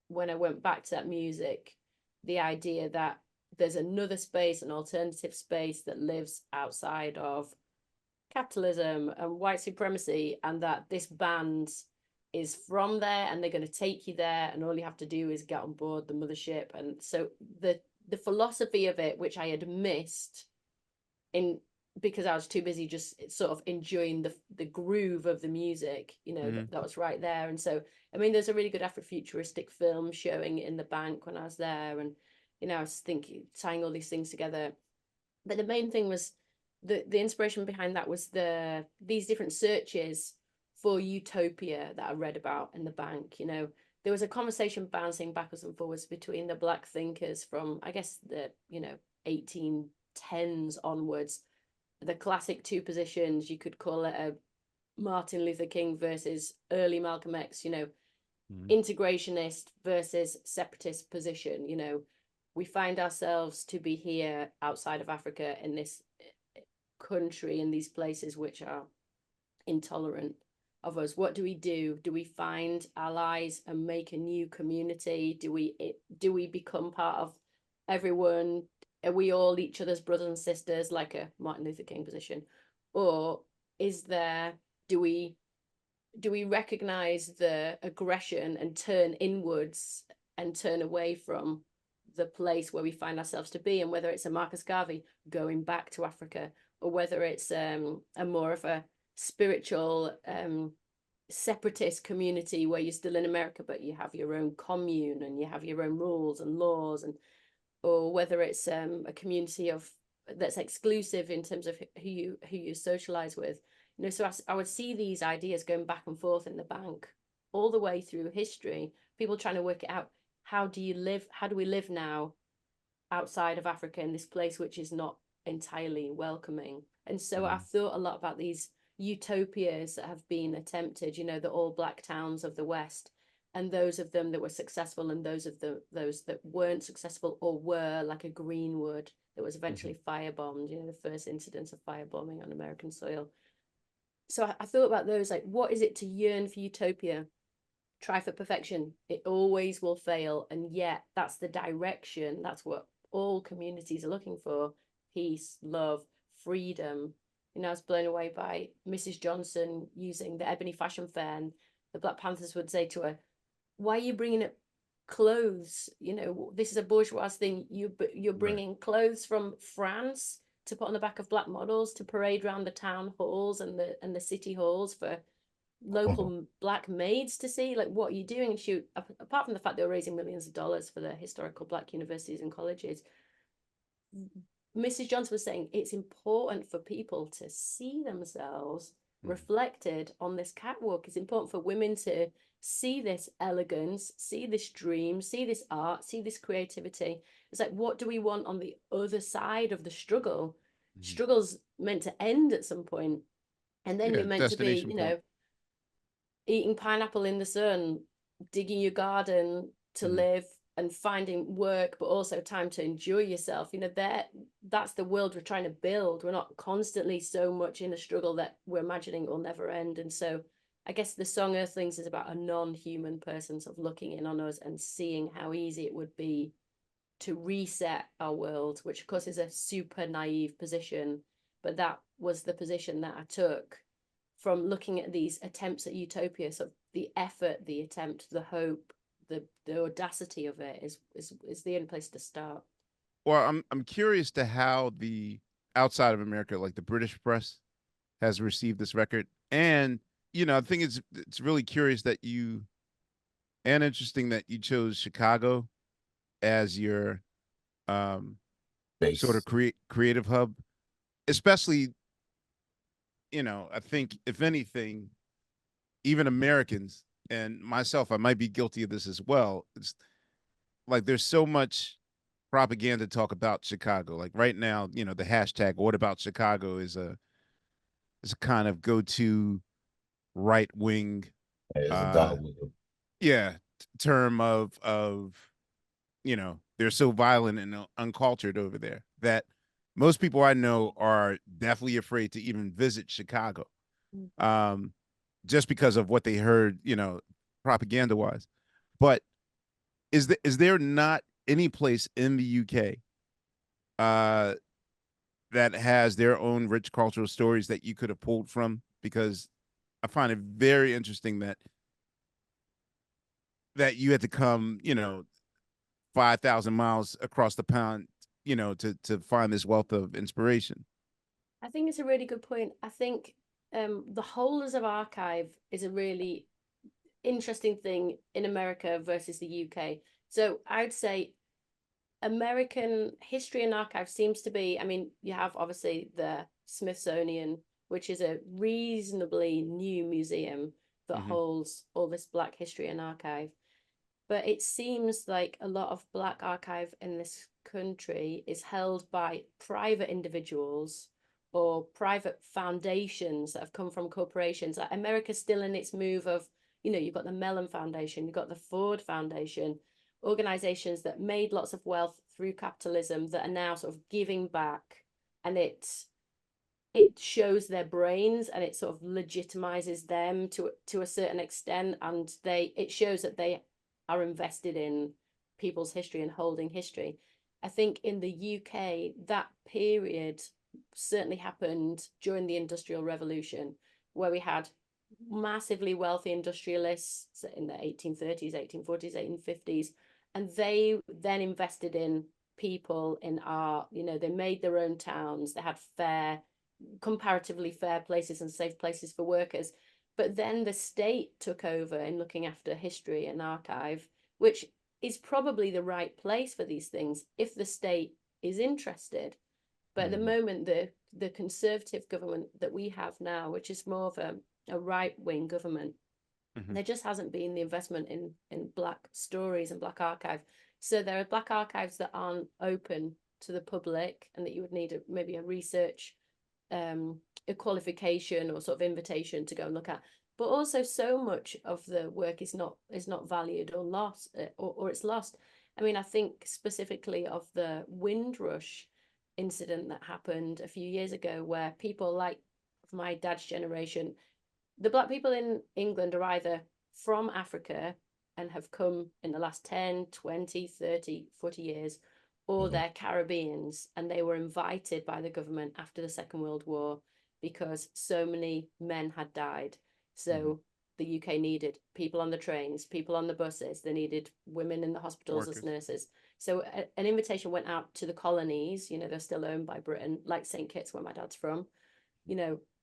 when I went back to that music, the idea that there's another space, an alternative space that lives outside of capitalism and white supremacy, and that this band is from there and they're going to take you there, and all you have to do is get on board the mothership. And so the philosophy of it, which I had missed in because I was too busy just sort of enjoying the groove of the music, you know, that was right there. And so I mean, there's a really good Afrofuturistic film showing in the bank when I was there, and you know, I was thinking, tying all these things together. But the main thing was the inspiration behind that was these different searches for utopia that I read about in the bank. You know, there was a conversation bouncing backwards and forwards between the black thinkers from, I guess, the, you know, 1810s onwards, the classic two positions. You could call it a Martin Luther King versus early Malcolm X, you know, integrationist versus separatist position. You know, we find ourselves to be here outside of Africa in this country, in these places which are intolerant of us. What do? Do we find allies and make a new community? Do we become part of everyone? Are we all each other's brothers and sisters, like a Martin Luther King position? Or is there, do we recognize the aggression and turn inwards and turn away from the place where we find ourselves to be? And whether it's a Marcus Garvey going back to Africa, or whether it's a more of a spiritual separatist community where you're still in America but you have your own commune and you have your own rules and laws, and or whether it's a community of that's exclusive in terms of who you socialize with, you know. So I would see these ideas going back and forth in the bank all the way through history, people trying to work it out. How do we live now outside of Africa in this place which is not entirely welcoming? And so I've thought a lot about these utopias that have been attempted, you know, the all black towns of the West, and those of them that were successful, and those that weren't successful, or were, like a Greenwood that was eventually firebombed, you know, the first incidents of firebombing on American soil. So I thought about those, like, what is it to yearn for utopia? Try for perfection. It always will fail. And yet that's the direction. That's what all communities are looking for: peace, love, freedom. You know, I was blown away by Mrs. Johnson using the Ebony Fashion Fair, and the Black Panthers would say to her, why are you bringing up clothes? You know, this is a bourgeois thing. You're bringing clothes from France to put on the back of black models to parade around the town halls and the city halls for local black maids to see. Like, what are you doing? And she, apart from the fact they were raising millions of dollars for the historical black universities and colleges, Mrs. Johnson was saying it's important for people to see themselves reflected on this catwalk. It's important for women to see this elegance, see this dream, see this art, see this creativity. It's like, what do we want on the other side of the struggle? Struggle's meant to end at some point, and then you're meant to be, you know, eating pineapple in the sun, digging your garden to live, and finding work, but also time to enjoy yourself. You know, that's the world we're trying to build. We're not constantly so much in a struggle that we're imagining it will never end. And so I guess the song Earthlings is about a non-human person sort of looking in on us and seeing how easy it would be to reset our world, which of course is a super naive position, but that was the position that I took from looking at these attempts at utopia. So the effort, the attempt, the hope, the audacity of it is the only place to start. Well, I'm curious to how the outside of America, like the British press, has received this record. And I think it's really curious that you and interesting that you chose Chicago as your sort of creative hub, especially, I think if anything, even Americans and myself, I might be guilty of this as well. It's like there's so much propaganda talk about Chicago. Like right now, the hashtag "What About Chicago" is a kind of go-to right wing, yeah, term of they're so violent and uncultured over there that most people I know are definitely afraid to even visit Chicago, just because of what they heard, propaganda wise. But is there not any place in the UK that has their own rich cultural stories that you could have pulled from? Because I find it very interesting that you had to come, 5,000 miles across the pond, to find this wealth of inspiration. I think it's a really good point. I think the holders of archive is a really interesting thing in America versus the UK. So I'd say American history and archive seems to be, I mean, you have obviously the Smithsonian, which is a reasonably new museum that holds all this Black history and archive. But it seems like a lot of Black archive in this country is held by private individuals or private foundations that have come from corporations. Like America's still in its move of, you've got the Mellon Foundation, you've got the Ford Foundation, organizations that made lots of wealth through capitalism that are now sort of giving back, and it shows their brains and it sort of legitimizes them to a certain extent, and it shows that they are invested in people's history and holding history. I think in the UK, that period certainly happened during the Industrial Revolution, where we had massively wealthy industrialists in the 1830s, 1840s, 1850s, and they then invested in people, in art. They made their own towns, they had comparatively fair places and safe places for workers. But then the state took over in looking after history and archive, which is probably the right place for these things if the state is interested. But at the moment, the conservative government that we have now, which is more of a right-wing government, there just hasn't been the investment in Black stories and Black archive. So there are Black archives that aren't open to the public, and that you would need maybe a research a qualification or sort of invitation to go and look at. But also so much of the work is not valued or lost, or it's lost. I mean, I think specifically of the Windrush incident that happened a few years ago, where people like my dad's generation, the Black people in England, are either from Africa and have come in the last 10, 20, 30, 40 years, or they're Caribbeans, and they were invited by the government after the Second World War because so many men had died. So the UK needed people on the trains, people on the buses. They needed women in the hospitals as nurses. So an invitation went out to the colonies. They're still owned by Britain, like St. Kitts, where my dad's from.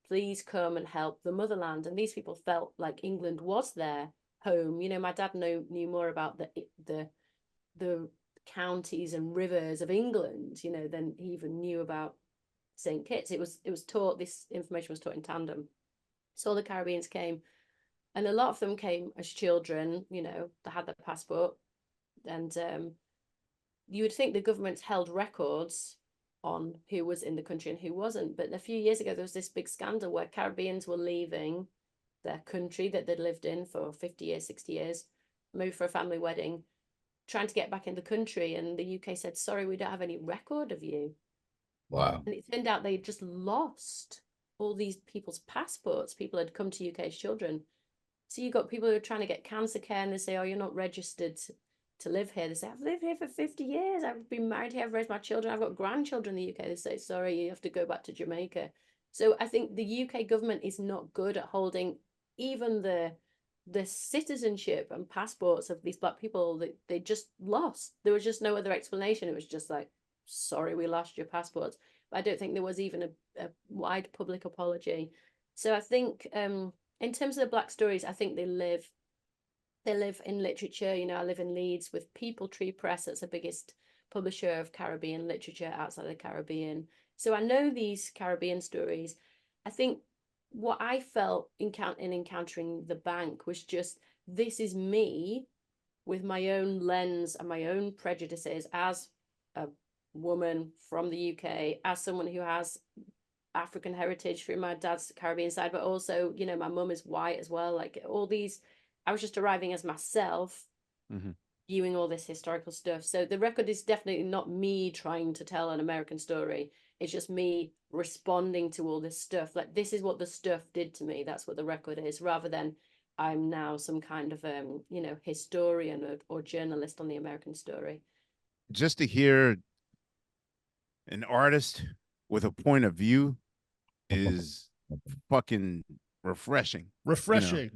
Please come and help the motherland. And these people felt like England was their home. My dad knew more about the counties and rivers of England, than he even knew about St. Kitts. It was taught, this information was taught in tandem. So all the Caribbeans came, and a lot of them came as children, they had their passport, and you would think the government held records on who was in the country and who wasn't. But a few years ago, there was this big scandal where Caribbeans were leaving their country that they'd lived in for 50 years, 60 years, moved for a family wedding, trying to get back in the country, and the UK said, sorry, we don't have any record of you. Wow. And it turned out they just lost all these people's passports. People had come to UK as children So you got people who are trying to get cancer care and they say, oh, you're not registered to live here. They say, I've lived here for 50 years. I've been married here. I've raised my children. I've got grandchildren in the UK. They say, sorry, you have to go back to Jamaica. So I think the UK government is not good at holding even the citizenship and passports of these Black people that they just lost. There was just no other explanation. It was just like, sorry, we lost your passports. But I don't think there was even a wide public apology. So I think in terms of the Black stories, I think they live in literature. You know, I live in Leeds with People Tree Press. That's the biggest publisher of Caribbean literature outside of the Caribbean. So I know these Caribbean stories. I think what I felt in encountering the bank was just, this is me with my own lens and my own prejudices as a woman from the UK, as someone who has African heritage through my dad's Caribbean side, but also, you know, my mum is white as well. Like all these, I was just arriving as myself, viewing all this historical stuff. So the record is definitely not me trying to tell an American story. It's just me responding to all this stuff. Like, this is what the stuff did to me. That's what the record is, rather than I'm now some kind of, you know, historian or journalist on the American story. Just to hear an artist with a point of view is fucking refreshing. Refreshing.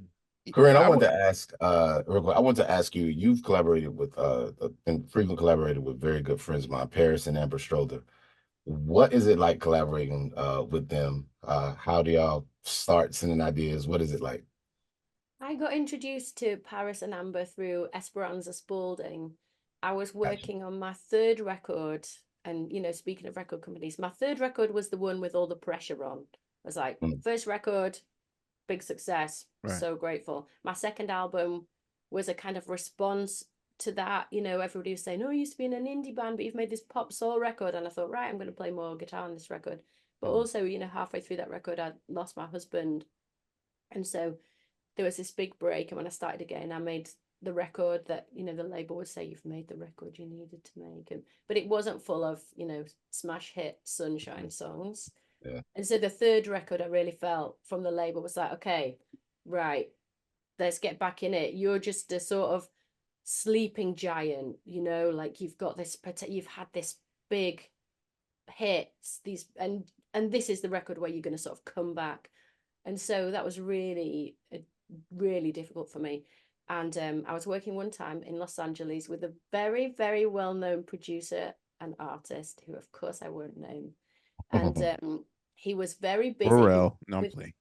You know? Corinne, I wanted to ask, real quick, I want to ask you, you've collaborated with, and frequently collaborated with very good friends of mine, Paris and Amber Strolder. What is it like collaborating with them? How do y'all start sending ideas? What is it like? I got introduced to Paris and Amber through Esperanza Spalding. I was working on my third record, and, you know, speaking of record companies, my third record was the one with all the pressure on. I was like, first record, big success, so grateful. My second album was a kind of response to that. You know, everybody was saying, oh, you used to be in an indie band, but you've made this pop soul record. And I thought, right, I'm going to play more guitar on this record. But also, you know, halfway through that record, I lost my husband. And so there was this big break. And when I started again, I made the record that, you know, the label would say, you've made the record you needed to make. But it wasn't full of, you know, smash hit sunshine songs. Yeah. And so the third record, I really felt from the label was like, okay, right, let's get back in it. You're just a sort of sleeping giant, you know, like you've got this, you've had this big hits, these, and this is the record where you're going to sort of come back. And so that was really, really difficult for me. And I was working one time in Los Angeles with a very, very well-known producer and artist who, of course, I won't name. And he was very busy. Burrell. No, I'm playing.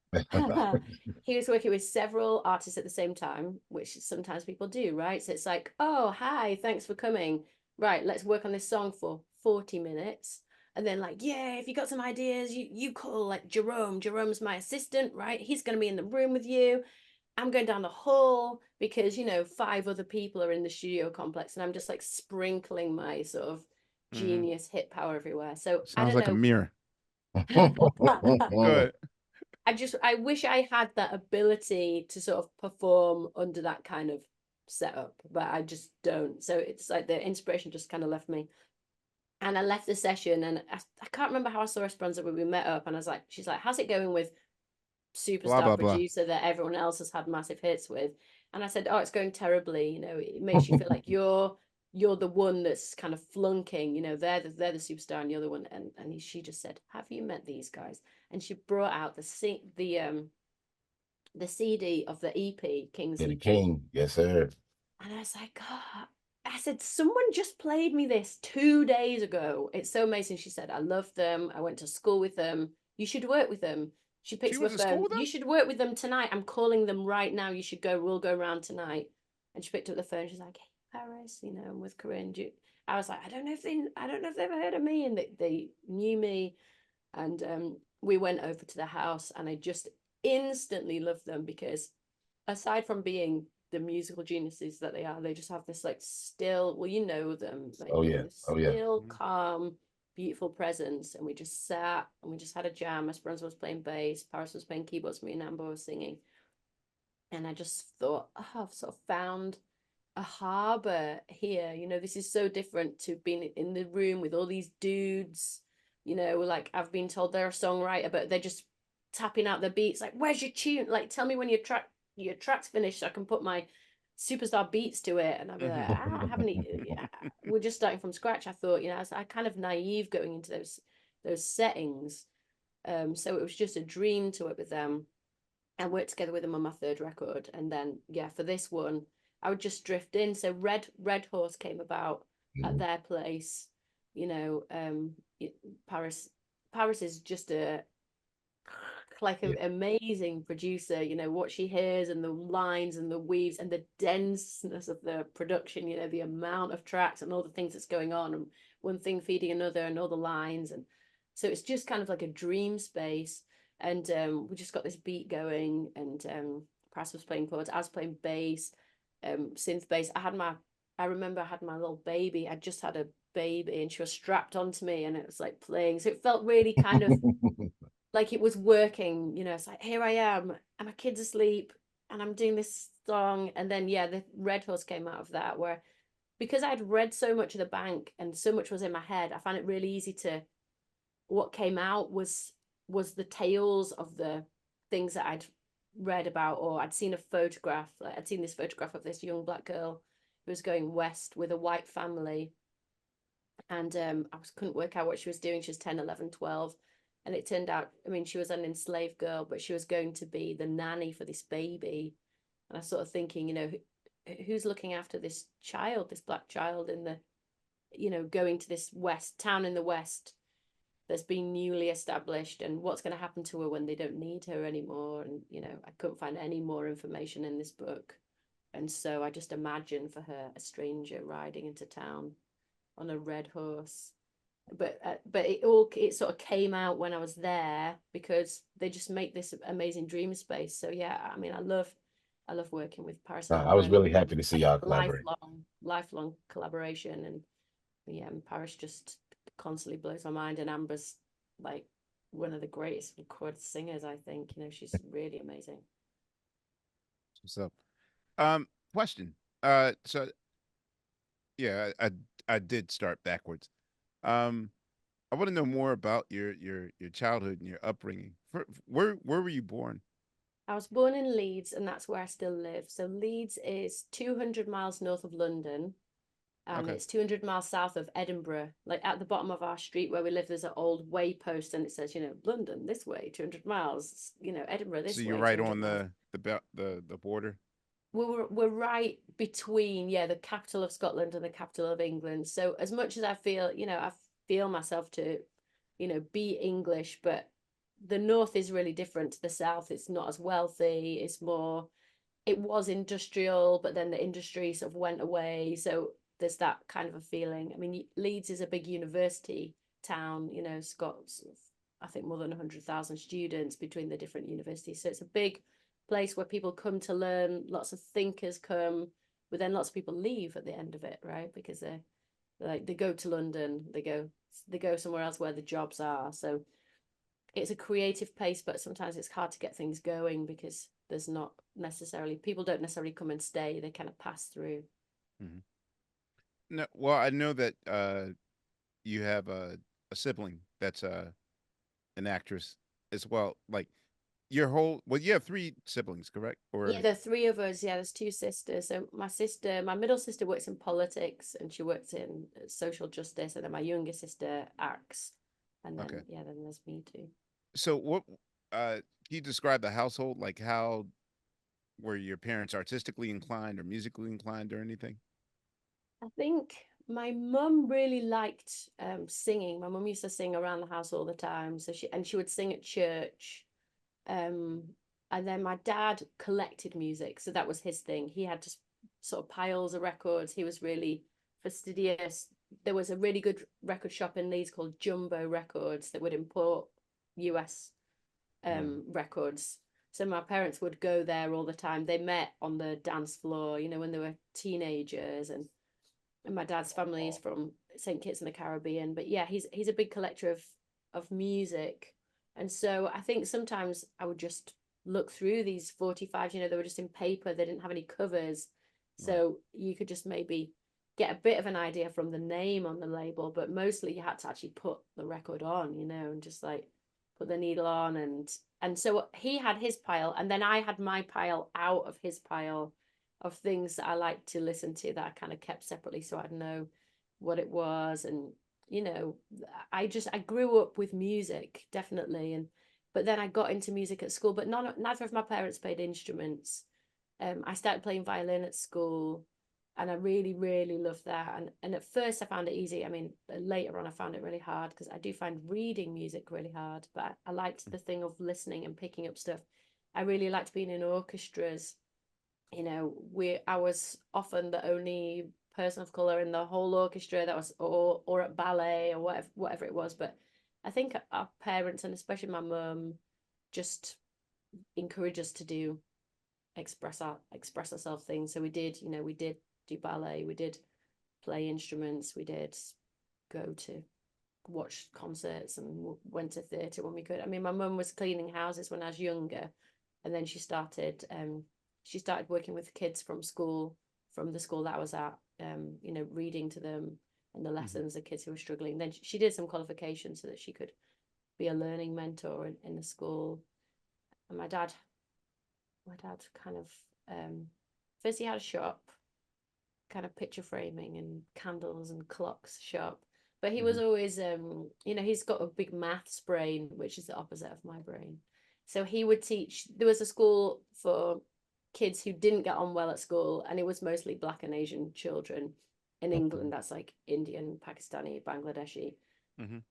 He was working with several artists at the same time, which sometimes people do, right? So it's like, oh, hi, thanks for coming. Right, let's work on this song for 40 minutes. And then like, yeah, if you got some ideas, you call like Jerome. Jerome's my assistant, right? He's going to be in the room with you. I'm going down the hall because, you know, 5 other people are in the studio complex and I'm just like sprinkling my sort of genius hit power everywhere. So Sounds I don't like know. Ahmir. Good. I wish I had that ability to sort of perform under that kind of setup, but I just don't. So it's like the inspiration just kind of left me. And I left the session and I can't remember how I saw Esperanza, but we met up and I was like, she's like, how's it going with superstar Blah, blah, blah. producer that everyone else has had massive hits with? And I said, oh, it's going terribly. You know, it makes you feel like you're the one that's kind of flunking, you know, they're the superstar and you're the one. And she just said, have you met these guys? And she brought out the CD of the EP, King's EP. King, yes, sir. And I was like, God, I said, someone just played me this 2 days ago. It's so amazing. She said, I love them. I went to school with them. You should work with them. She picks up the phone. You should work with them tonight. I'm calling them right now. You should go. We'll go around tonight. And she picked up the phone. She's like, hey, Paris, you know, I'm with Corinne. I was like, I don't know if they've ever heard of me. And they knew me. And we went over to the house and I just instantly loved them because aside from being the musical geniuses that they are, they just have this like still, well, you know them, like, still calm, beautiful presence. And we just sat and we just had a jam. Esperanza was playing bass, Paris was playing keyboards, me and Amber was singing. And I just thought, oh, I've sort of found a harbor here. You know, this is so different to being in the room with all these dudes. You know, like I've been told they're a songwriter, but they're just tapping out the beats. Like, where's your tune? Like, tell me when your your track's finished so I can put my superstar beats to it. And I'd be like, I haven't, we're just starting from scratch. I thought, you know, I kind of naive going into those settings. So it was just a dream to work with them and work together with them on my third record. And then, yeah, for this one, I would just drift in. So Red Horse came about at their place, you know. Paris is just an amazing producer, you know, what she hears and the lines and the weaves and the denseness of the production, you know, the amount of tracks and all the things that's going on and one thing feeding another and all the lines. And so it's just kind of like a dream space. And we just got this beat going, and Paris was playing chords, I was playing bass, synth bass. I remember I had my little baby. I just had a baby and she was strapped onto me and it was like playing. So it felt really kind of like it was working, you know. It's like, here I am and my kid's asleep and I'm doing this song. And then, yeah, the Red Horse came out of that, where because I'd read so much of the bank and so much was in my head, I found it really easy to, what came out was the tales of the things that I'd read about, or I'd seen a photograph. Like I'd seen this photograph of this young black girl who was going west with a white family. And couldn't work out what she was doing. She was 10, 11, 12. And it turned out, I mean, she was an enslaved girl, but she was going to be the nanny for this baby. And I was sort of thinking, you know, who's looking after this child, this black child in the, you know, going to this town in the West that's been newly established, and what's going to happen to her when they don't need her anymore. And, you know, I couldn't find any more information in this book. And so I just imagined for her a stranger riding into town on a red horse. But it sort of came out when I was there, because they just make this amazing dream space. So yeah, I mean, I love working with Paris. I was really happy to see y'all collaborate. Lifelong collaboration. And yeah, and Paris just constantly blows my mind, and Amber's like one of the greatest recorded singers, I think. You know, she's really amazing. What's up? Question. So yeah, I did start backwards. I want to know more about your childhood and your upbringing. Where were you born? I was born in Leeds, and that's where I still live. So Leeds is 200 miles north of London, and it's 200 miles south of Edinburgh. Like at the bottom of our street where we live, there's an old way post, and it says, you know, London this way, 200 miles. You know, Edinburgh this way. So you're right on miles. the border. We're right between, yeah, the capital of Scotland and the capital of England. So as much as I feel, you know, I feel myself to, you know, be English, but the north is really different to the south. It's not as wealthy. It's more, it was industrial, but then the industry sort of went away. So there's that kind of a feeling. I mean, Leeds is a big university town, you know. It's got, I think, more than 100,000 students between the different universities. So it's a big place where people come to learn. Lots of thinkers come, but then lots of people leave at the end of it, right? Because they're like, they go to London, they go somewhere else where the jobs are. So it's a creative place, but sometimes it's hard to get things going because there's not necessarily, people don't necessarily come and stay. They kind of pass through. Mm-hmm. No, well, I know that you have a sibling that's an actress as well. Like you have 3 siblings, correct? Or yeah, there are 3 of us. Yeah, there's 2 sisters. So my middle sister works in politics, and she works in social justice, and then my younger sister acts. And then then there's me too. So what can you describe the household? Like how were your parents artistically inclined or musically inclined or anything? I think my mum really liked singing. My mum used to sing around the house all the time. So she would sing at church. And then my dad collected music, so that was his thing. He had just sort of piles of records. He was really fastidious. There was a really good record shop in Leeds called Jumbo Records that would import US records. So my parents would go there all the time. They met on the dance floor, you know, when they were teenagers. And my dad's family is from St. Kitts in the Caribbean. But yeah, he's a big collector of music. And so I think sometimes I would just look through these 45s, you know, they were just in paper. They didn't have any covers. So you could just maybe get a bit of an idea from the name on the label, but mostly you had to actually put the record on, you know, and just like put the needle on, and so he had his pile, and then I had my pile out of his pile of things that I liked to listen to that I kind of kept separately so I'd know what it was. And you know, I grew up with music, definitely, but then I got into music at school, but neither of my parents played instruments. I started playing violin at school, and I really, really loved that. And at first I found it easy. I mean, later on I found it really hard because I do find reading music really hard, but I liked the thing of listening and picking up stuff. I really liked being in orchestras. You know, I was often the only person of color in the whole orchestra that was, or at ballet or whatever it was. But I think our parents, and especially my mum, just encourage us to express ourselves things. So we did do ballet, we did play instruments, we did go to watch concerts and went to theatre when we could. I mean, my mum was cleaning houses when I was younger, and then she started working with kids from the school that I was at, you know, reading to them and the lessons of kids who were struggling. Then she did some qualifications so that she could be a learning mentor in the school. And my dad kind of first he had a shop, kind of picture framing and candles and clocks shop, but he was always you know, he's got a big maths brain, which is the opposite of my brain. So he would teach. There was a school for kids who didn't get on well at school, and it was mostly Black and Asian children in England. That's like Indian, Pakistani, Bangladeshi,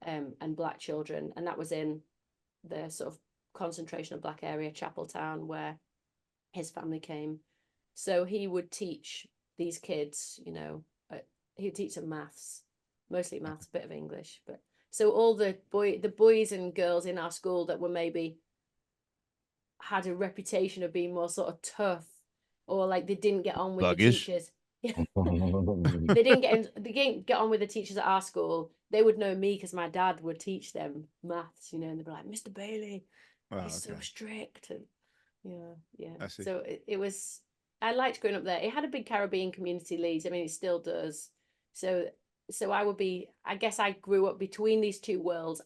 and Black children, and that was in the sort of concentration of Black area, Chapeltown, where his family came. So he would teach these kids, you know, he would teach them maths, mostly maths, a bit of English. But so all the boys and girls in our school that were maybe had a reputation of being more sort of tough, or like they didn't get on with the teachers. They didn't get on with the teachers at our school. They would know me because my dad would teach them maths, you know, and they'd be like, Mr. Bailey, he's so strict. And yeah. So it was, I liked growing up there. It had a big Caribbean community, Leeds. I mean, it still does. So I guess I grew up between these two worlds.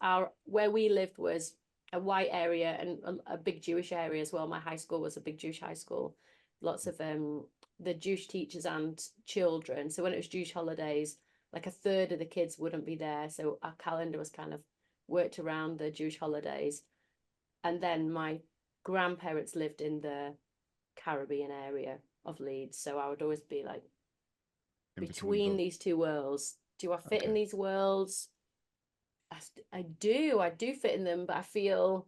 Where we lived was a white area and a big Jewish area as well. My high school was a big Jewish high school. Lots of the Jewish teachers and children. So when it was Jewish holidays, like a third of the kids wouldn't be there. So our calendar was kind of worked around the Jewish holidays. And then my grandparents lived in the Caribbean area of Leeds. So I would always be like between these two worlds. Do I fit in these worlds? I do fit in them, but I feel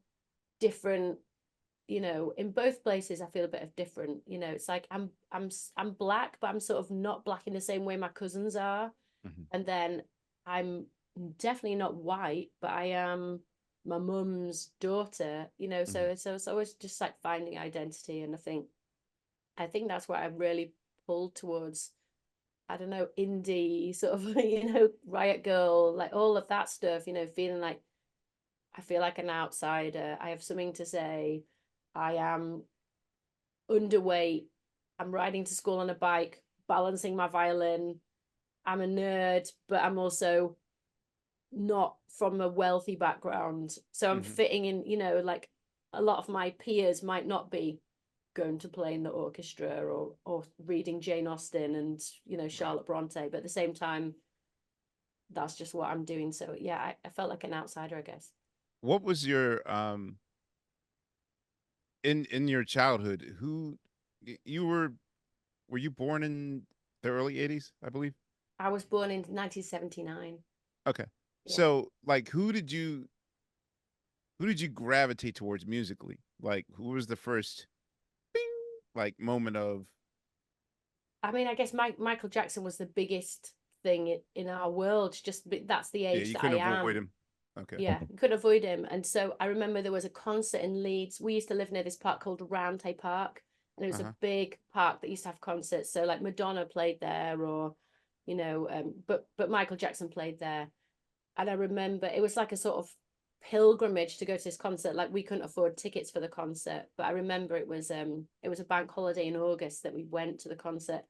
different, you know. In both places I feel a bit of different, you know. It's like I'm Black, but I'm sort of not Black in the same way my cousins are. And then I'm definitely not white, but I am my mum's daughter, you know. So it's always just like finding identity. And I think that's what I really pulled towards. I don't know, indie sort of, you know, Riot Girl, like all of that stuff, you know, feeling like I feel like an outsider. I have something to say. I am underweight. I'm riding to school on a bike, balancing my violin. I'm a nerd, but I'm also not from a wealthy background. So I'm fitting in, you know, like a lot of my peers might not be going to play in the orchestra or reading Jane Austen and, you know, Charlotte Bronte, but at the same time that's just what I'm doing. So yeah, I felt like an outsider, I guess. What was your in your childhood, who were you born in the early 80s, I believe? I was born in 1979. Okay. Yeah. So like who did you gravitate towards musically? Like who was the first like moment of? I mean, I guess Michael Jackson was the biggest thing in our world. Just that's the age you that couldn't I avoid am. him. Okay. Yeah, you couldn't avoid him. And so I remember there was a concert in Leeds. We used to live near this park called Roundhay Park, and it was a big park that used to have concerts. So like Madonna played there, or you know, but Michael Jackson played there. And I remember it was like a sort of pilgrimage to go to this concert. Like we couldn't afford tickets for the concert, but I remember it was a bank holiday in August that we went to the concert.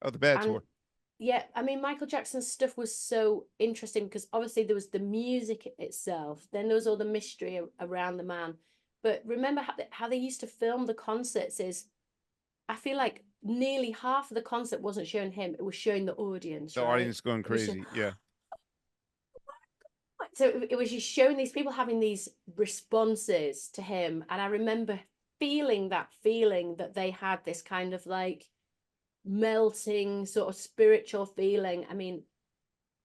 Oh, the Bad Tour. yeah, I mean, Michael Jackson's stuff was so interesting because obviously there was the music itself, then there was all the mystery around the man. But remember how they used to film the concerts is, I feel like nearly half of the concert wasn't showing him, it was showing the audience, The right? audience going crazy. Yeah. So it was just showing these people having these responses to him. And I remember feeling that they had this kind of like melting sort of spiritual feeling. I mean,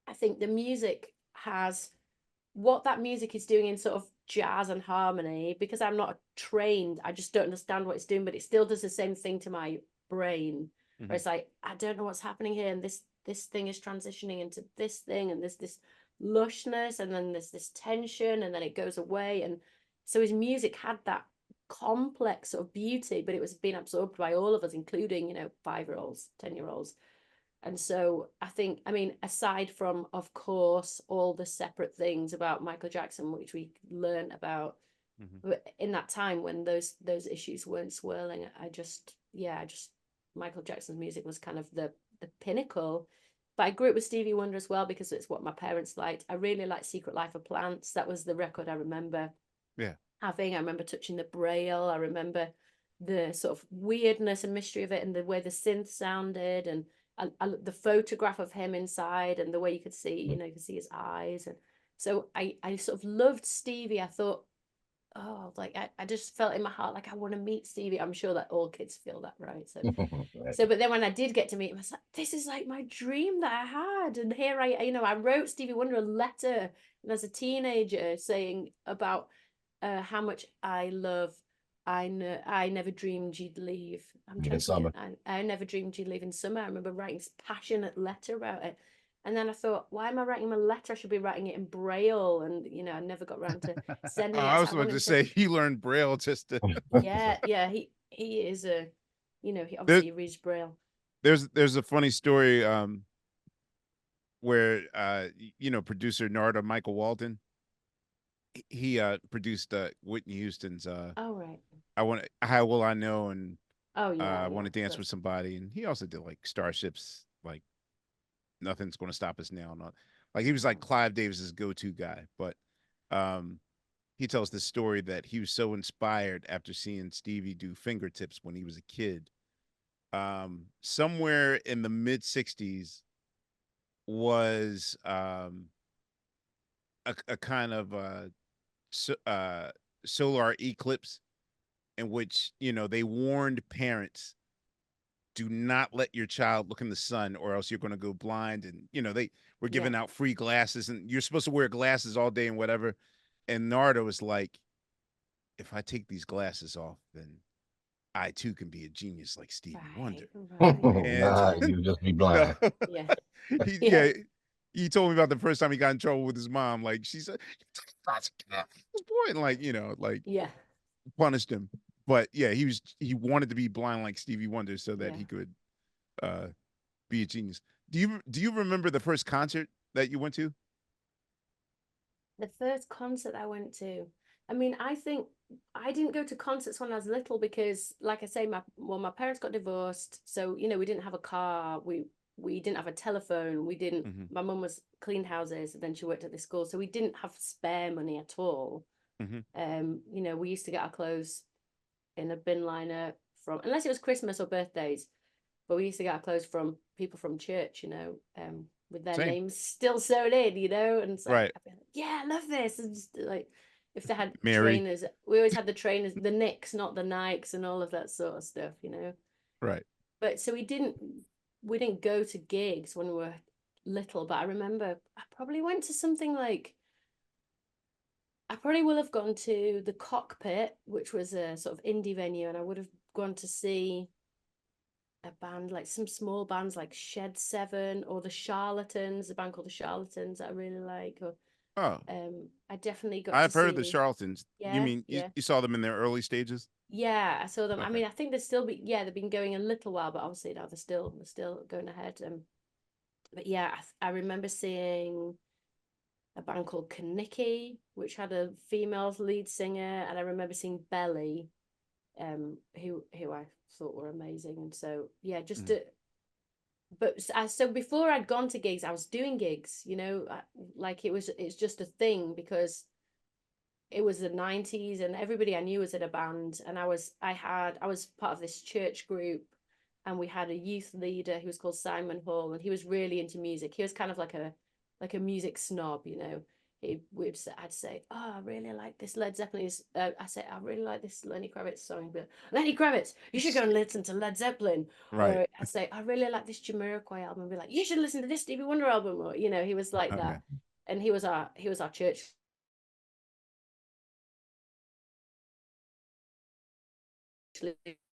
I think the music has what that music is doing in sort of jazz and harmony, because I'm not trained, I just don't understand what it's doing, but it still does the same thing to my brain, where it's like, I don't know what's happening here, and this thing is transitioning into this thing, and there's this lushness, and then there's this tension, and then it goes away. And so his music had that complex sort of beauty, but it was being absorbed by all of us, including 5-year-olds, 10-year-olds. And so I think, I mean, aside from, of course, all the separate things about Michael Jackson, which we learned about, but in that time when those issues weren't swirling, Michael Jackson's music was kind of the pinnacle. But I grew up with Stevie Wonder as well because it's what my parents liked. I really liked Secret Life of Plants. That was the record I remember having. I remember touching the braille. I remember the sort of weirdness and mystery of it, and the way the synth sounded, and the photograph of him inside, and the way you could see, you could see his eyes. And so I sort of loved Stevie. I thought, oh, like I just felt in my heart like I want to meet Stevie. I'm sure that all kids feel that, right? So but then when I did get to meet him, I was like, this is like my dream that I had. And here I wrote Stevie Wonder a letter as a teenager saying about how much I love I never dreamed you'd leave. In summer. I never dreamed you'd leave in summer. I remember writing this passionate letter about it. And then I thought, why am I writing him a letter? I should be writing it in Braille. And, I never got around to sending it. I was about to say, he learned Braille just to... Yeah. He is he obviously reads Braille. There's a funny story where, producer Narda Michael Walden, he produced Whitney Houston's Oh, right. How Will I Know, and I Want to Dance with Somebody, and he also did like Starships, like Nothing's Gonna Stop Us Now, not like he was like Clive Davis's go-to guy. But he tells this story that he was so inspired after seeing Stevie do Fingertips when he was a kid. Somewhere in the mid 60s was a kind of solar eclipse in which they warned parents, do not let your child look in the sun or else you're going to go blind. And they were giving out free glasses, and you're supposed to wear glasses all day and whatever. And Narda was like, if I take these glasses off, then I too can be a genius like Stevie Wonder. And you just be blind. He told me about the first time he got in trouble with his mom. Like, she said, boy, and punished him. But yeah, he wanted to be blind like Stevie Wonder so that he could be a genius. Do you remember the first concert that you went to? The first concert I went to, I mean, I think I didn't go to concerts when I was little because, like I say, my parents got divorced, so we didn't have a car, we didn't have a telephone, we didn't. My mum was cleaned houses, and then she worked at this school, so we didn't have spare money at all. We used to get our clothes in a bin liner from, unless it was Christmas or birthdays, but we used to get our clothes from people from church, with their names still sewn in, and so I'd be like, yeah, I love this. And just like, if they had trainers, we always had the trainers, the Knicks, not the Nikes, and all of that sort of stuff, Right. But so we didn't go to gigs when we were little, but I remember I probably went to something like, I probably will have gone to the Cockpit, which was a sort of indie venue, and I would have gone to see a band, like some small bands like Shed 7 or the Charlatans, a band called the Charlatans that I really like. Or I definitely got I've to heard see of the Charlatans. You mean you saw them in their early stages? Yeah, I saw them. Okay. I mean, I think they're still they've been going a little while, but obviously now they're still going ahead. But yeah, I remember seeing a band called Kaniki, which had a female lead singer, and I remember seeing Belly, who I thought were amazing. And so yeah, just so before I'd gone to gigs, I was doing gigs, you know, like it's just a thing because it was the 90s and everybody I knew was in a band, and I was part of this church group, and we had a youth leader who was called Simon Hall, and he was really into music. He was kind of like a music snob, you know. I'd say, oh, I really like this Led Zeppelin. I say, I really like this Lenny Kravitz song. But Lenny Kravitz, you should go and listen to Led Zeppelin. Right. Or I say, I really like this Jamiroquai album. And be like, you should listen to this Stevie Wonder album. Or, you know, he was like Okay. that. And he was our church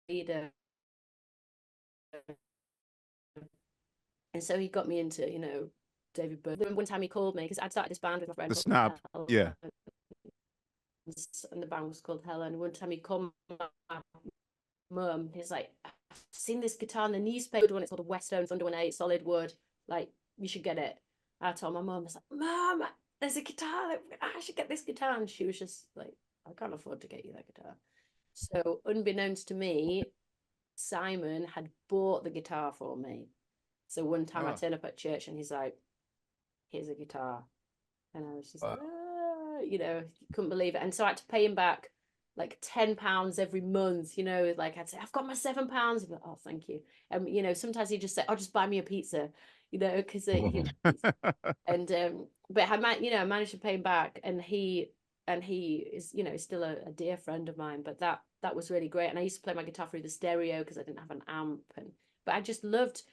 leader. And so he got me into, you know, David Byrne. Then one time he called me because I'd started this band with my friend. The snob. Helen, Yeah. and the band was called Helen. One time he called my mum. He's like, I've seen this guitar in the newspaper when it's called a Westone Thunder 1/8 solid wood. Like, you should get it. I told my mum, I was like, Mum, there's a guitar. I should get this guitar. And she was just like, I can't afford to get you that guitar. So unbeknownst to me, Simon had bought the guitar for me. So one time I turned up at church and he's like, here's a guitar. And I was just like, you know, couldn't believe it. And so I had to pay him back like £10 every month, you know, like I'd say, I've got my £7. He'd be like, oh, thank you. You know, sometimes he'd just say, oh, just buy me a pizza, you know, because and but I managed to pay him back, and he is, you know, still a dear friend of mine. But that was really great. And I used to play my guitar through the stereo because I didn't have an amp, but I loved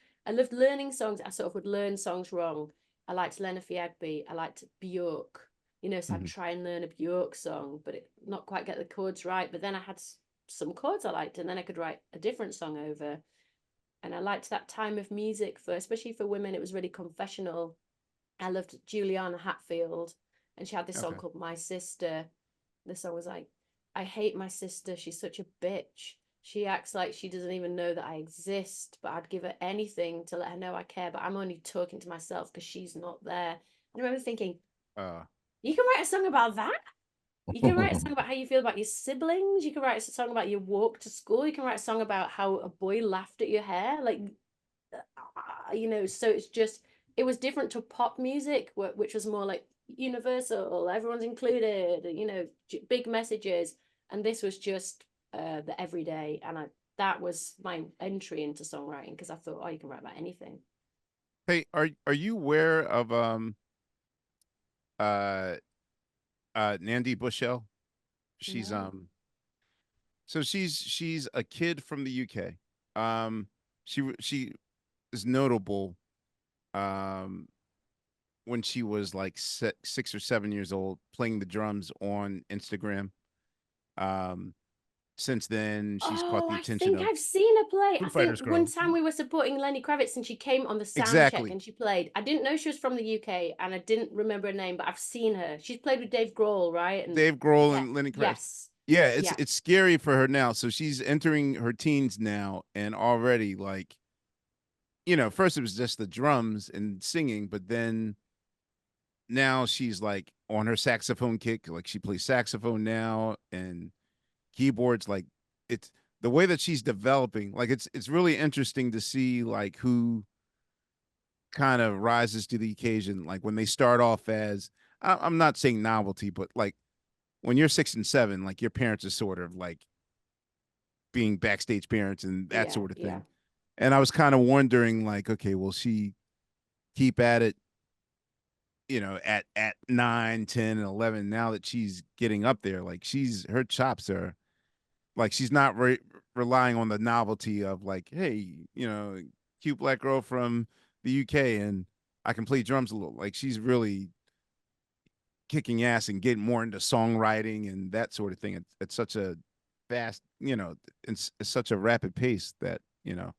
learning songs. I sort of would learn songs wrong. I liked Leonard Fiagby. I liked Bjork, you know, so I'd try and learn a Bjork song, but not quite get the chords right. But then I had some chords I liked, and then I could write a different song over. And I liked that time of music especially for women. It was really confessional. I loved Juliana Hatfield, and she had this song called My Sister. The song was like, I hate my sister. She's such a bitch. She acts like she doesn't even know that I exist, but I'd give her anything to let her know I care, but I'm only talking to myself because she's not there. And I remember thinking, you can write a song about that. You can write a song about how you feel about your siblings. You can write a song about your walk to school. You can write a song about how a boy laughed at your hair. Like, you know, so it was different to pop music, which was more like universal, everyone's included, you know, big messages. And this was just the everyday. And that was my entry into songwriting, because I thought, oh, you can write about anything. Hey, are you aware of Nandi Bushell? She's so she's a kid from the UK. She is notable when she was like 6 or 7 years old, playing the drums on Instagram. Since then, she's caught the attention of. I've seen her play. Foo I Fighters think girl. one time we were supporting Lenny Kravitz and she came on the sound check and she played. I didn't know she was from the UK and I didn't remember her name, but I've seen her. She's played with Dave Grohl, right? And Dave Grohl and Lenny Kravitz. Yes. Yeah, it's scary for her now. So she's entering her teens now, and already, like, you know, first it was just the drums and singing, but then now she's like on her saxophone kick. Like, she plays saxophone now and keyboards. Like, it's the way that she's developing. Like, it's really interesting to see like who kind of rises to the occasion. Like, when they start off as, I'm not saying novelty, but like when you're 6 and 7, like your parents are sort of like being backstage parents and that sort of thing. Yeah. And I was kind of wondering, like, okay, will she keep at it, you know, at 9, 10, and 11, now that she's getting up there? Like, her chops are like, she's not relying on the novelty of like, hey, you know, cute black girl from the UK and I can play drums a little. Like, she's really kicking ass and getting more into songwriting and that sort of thing. It's such a fast, you know, it's such a rapid pace that, you know,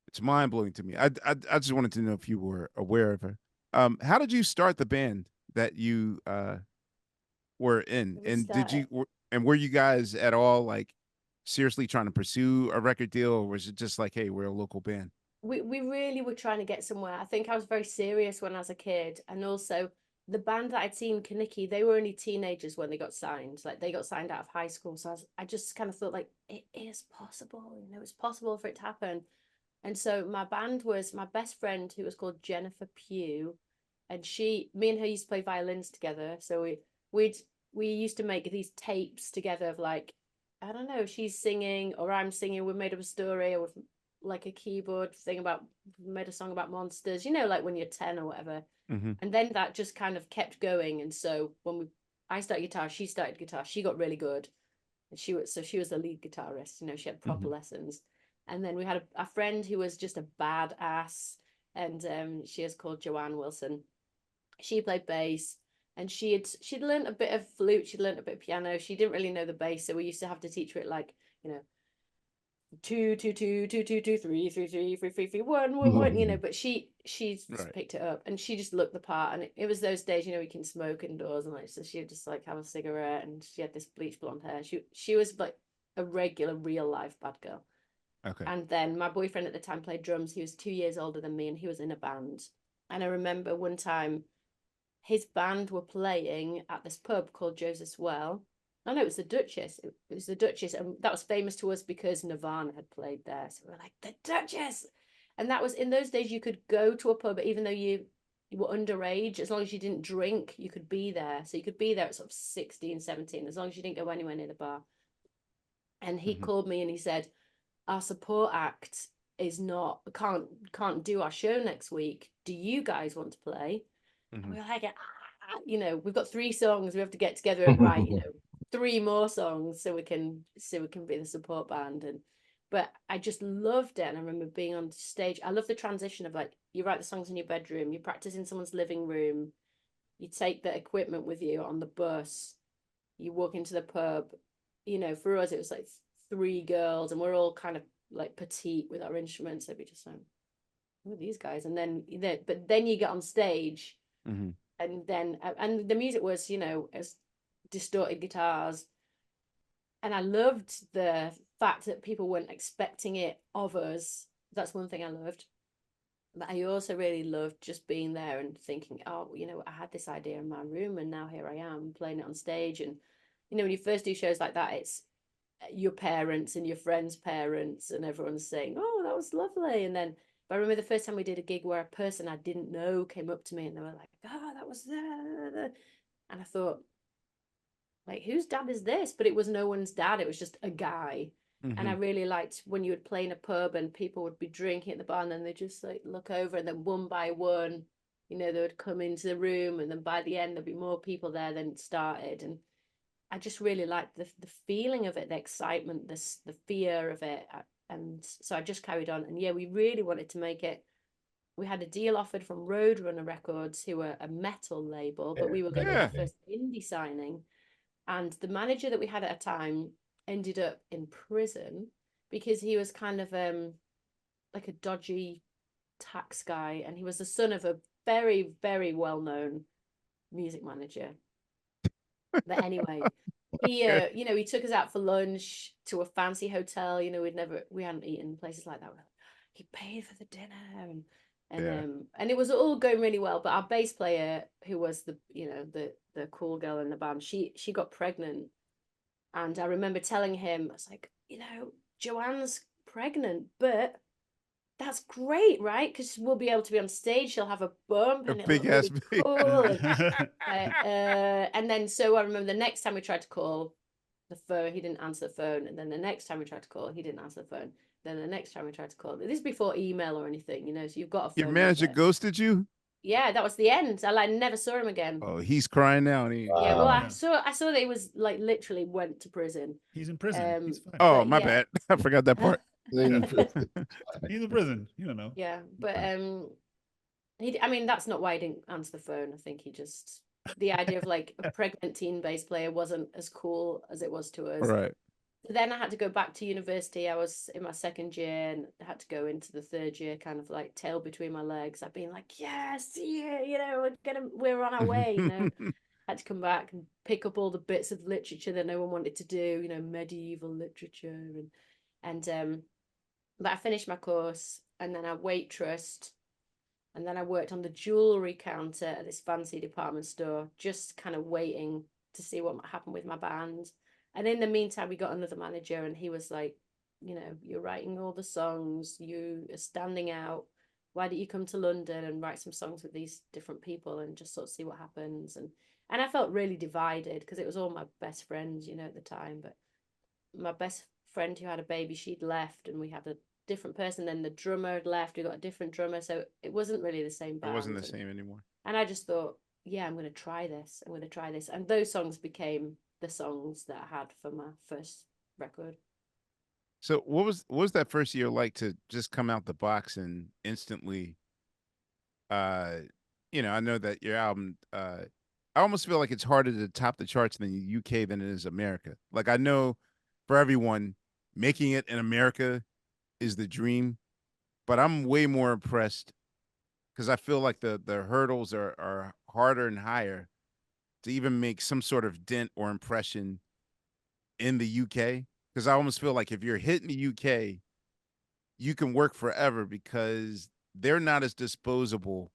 it's mind blowing to me. I just wanted to know if you were aware of her. How did you start the band that you were in? And were you guys at all like seriously trying to pursue a record deal, or was it just like, hey, we're a local band? We really were trying to get somewhere. I think I was very serious when I was a kid, and also the band that I'd seen, Kaniki, they were only teenagers when they got signed. Like, they got signed out of high school, so I just kind of thought, like, it is possible, you know, it's possible for it to happen. And so my band was my best friend, who was called Jennifer Pugh, and me and her used to play violins together. So we used to make these tapes together of like, I don't know, she's singing or I'm singing. We made up a story, or with like a keyboard thing made a song about monsters, like when you're 10 or whatever. Mm-hmm. And then that just kind of kept going. And so I started guitar, she started guitar, she got really good. And she was the lead guitarist, she had proper lessons. And then we had a friend who was just a badass, and she is called Joanne Wilson. She played bass, and she'd learned a bit of flute, she'd learned a bit of piano. She didn't really know the bass, so we used to have to teach her it like, 2 2 2 2 2 2 3 3 3 3 3 3 1 1 1, but she Right. picked it up, and she just looked the part. And it was those days, we can smoke indoors, and like, so she would just like have a cigarette, and she had this bleach blonde hair. She was like a regular real life bad girl. Okay. And then my boyfriend at the time played drums. He was 2 years older than me, and he was in a band. And I remember one time his band were playing at this pub called Joseph's Well. Oh no, it was the Duchess. It was the Duchess, and that was famous to us because Nirvana had played there. So we were like, the Duchess. And that was in those days, you could go to a pub even though you were underage. As long as you didn't drink, you could be there. So you could be there at sort of 16, 17, as long as you didn't go anywhere near the bar. And he called me and he said, our support act is not can't do our show next week. Do you guys want to play? And we were like, we've got 3 songs. We have to get together and write, 3 more songs so we can be the support band. But I just loved it. And I remember being on stage. I love the transition of like, you write the songs in your bedroom, you practice in someone's living room, you take the equipment with you on the bus, you walk into the pub. For us, it was like 3 girls, and we're all kind of like petite with our instruments. So we just like, who are these guys? And then, but then you get on stage, and the music was, as distorted guitars, and I loved the fact that people weren't expecting it of us. That's one thing I loved. But I also really loved just being there and thinking, oh, I had this idea in my room, and now here I am playing it on stage. And when you first do shows like that, it's your parents and your friends' parents, and everyone's saying, oh, that was lovely. And then I remember the first time we did a gig where a person I didn't know came up to me, and they were like, oh, that was there. And I thought, like, whose dad is this? But it was no one's dad. It was just a guy. And I really liked when you would play in a pub and people would be drinking at the bar, and then they just like look over, and then one by one, they would come into the room, and then by the end there'd be more people there than it started. And I just really liked the feeling of it, the excitement, the fear of it. And so I just carried on. And yeah, we really wanted to make it. We had a deal offered from Roadrunner Records, who were a metal label, but we were going to be the first indie signing. And the manager that we had at a time ended up in prison because he was kind of like a dodgy tax guy. And he was the son of a very, very well-known music manager. But anyway, he he took us out for lunch to a fancy hotel. We hadn't eaten places like that. He paid for the dinner, and it was all going really well. But our bass player, who was the cool girl in the band, she got pregnant. And I remember telling him, I was like, Joanne's pregnant, but that's great, right? Because we'll be able to be on stage. She'll have a bump, and it'll big look ass really cool. And then, so I remember the next time we tried to call the phone, he didn't answer the phone. And then the next time we tried to call, he didn't answer the phone. Then the next time we tried to call, this is before email or anything, so you've got a phone. Your manager ghosted you? Yeah, that was the end. I never saw him again. Oh, he's crying now. And yeah, well, I saw that he was like literally went to prison. He's in prison. He's fine. Oh, my bad. I forgot that part. He's in prison. You don't know. Yeah, but that's not why he didn't answer the phone. I think he just, the idea of like a pregnant teen bass player wasn't as cool as it was to us. Right. Then I had to go back to university. I was in my 2nd year and I had to go into the 3rd year, kind of like tail between my legs. I've been like, yes, yeah, we're on our way, Had to come back and pick up all the bits of literature that no one wanted to do, medieval literature, but I finished my course, and then I waitressed, and then I worked on the jewelry counter at this fancy department store, just kind of waiting to see what might happen with my band. And in the meantime, we got another manager, and he was like, you know, you're writing all the songs, you are standing out. Why don't you come to London and write some songs with these different people and just sort of see what happens? And I felt really divided because it was all my best friends, you know, at the time. But my best friend who had a baby, she'd left, and we had a different person. Then the drummer had left. We got a different drummer, so it wasn't really the same band. It wasn't the same anymore. And I just thought, yeah, I'm going to try this. I'm going to try this. And those songs became the songs that I had for my first record. So what was that first year like to just come out the box and instantly, you know, I know that your album, I almost feel like it's harder to top the charts in the UK than it is America. Like, I know for everyone, making it in America is the dream, but I'm way more impressed because I feel like the hurdles are harder and higher to even make some sort of dent or impression in the UK. Because I almost feel like if you're hitting the UK, you can work forever because they're not as disposable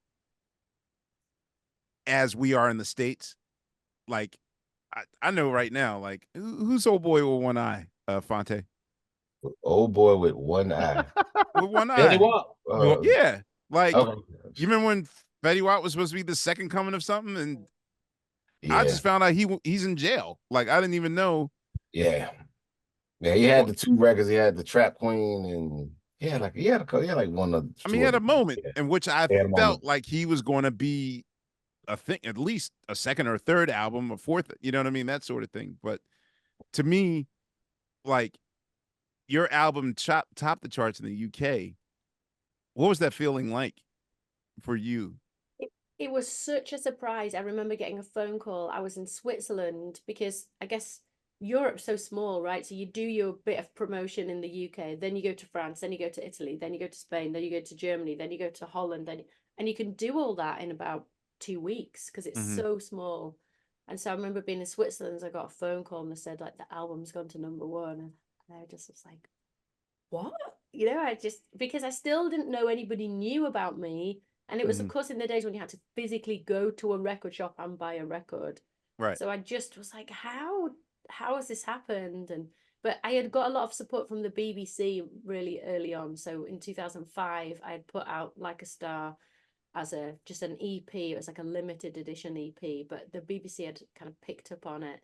as we are in the States. Like, I know right now, like, who's old boy with one eye, Fonte? Old boy with one eye. With one Fetty eye. Wap. Yeah. Like, Okay. you remember when Fetty Wap was supposed to be the second coming of something? And Yeah. I just found out he's in jail. Like, I didn't even know. Yeah. Yeah, he had the 2 records. He had the Trap Queen, and he had like one of. I mean, he had a moment in which I felt like he was going to be a thing, at least a second or third album, a fourth, you know what I mean? That sort of thing. But to me, like, your album topped the charts in the UK. What was that feeling like for you? It was such a surprise. I remember getting a phone call. I was in Switzerland because I guess Europe's so small, right? So you do your bit of promotion in the UK, then you go to France, then you go to Italy, then you go to Spain, then you go to Germany, then you go to Holland, and you can do all that in about 2 weeks because it's so small. And so I remember being in Switzerland, I got a phone call and they said like the album's gone to #1, and I just was like, what? You know, because I still didn't know anybody knew about me. And it was, of course, in the days when you had to physically go to a record shop and buy a record. Right. So I just was like, how has this happened? But I had got a lot of support from the BBC really early on. So in 2005, I had put out Like a Star as just an EP. It was like a limited edition EP, but the BBC had kind of picked up on it,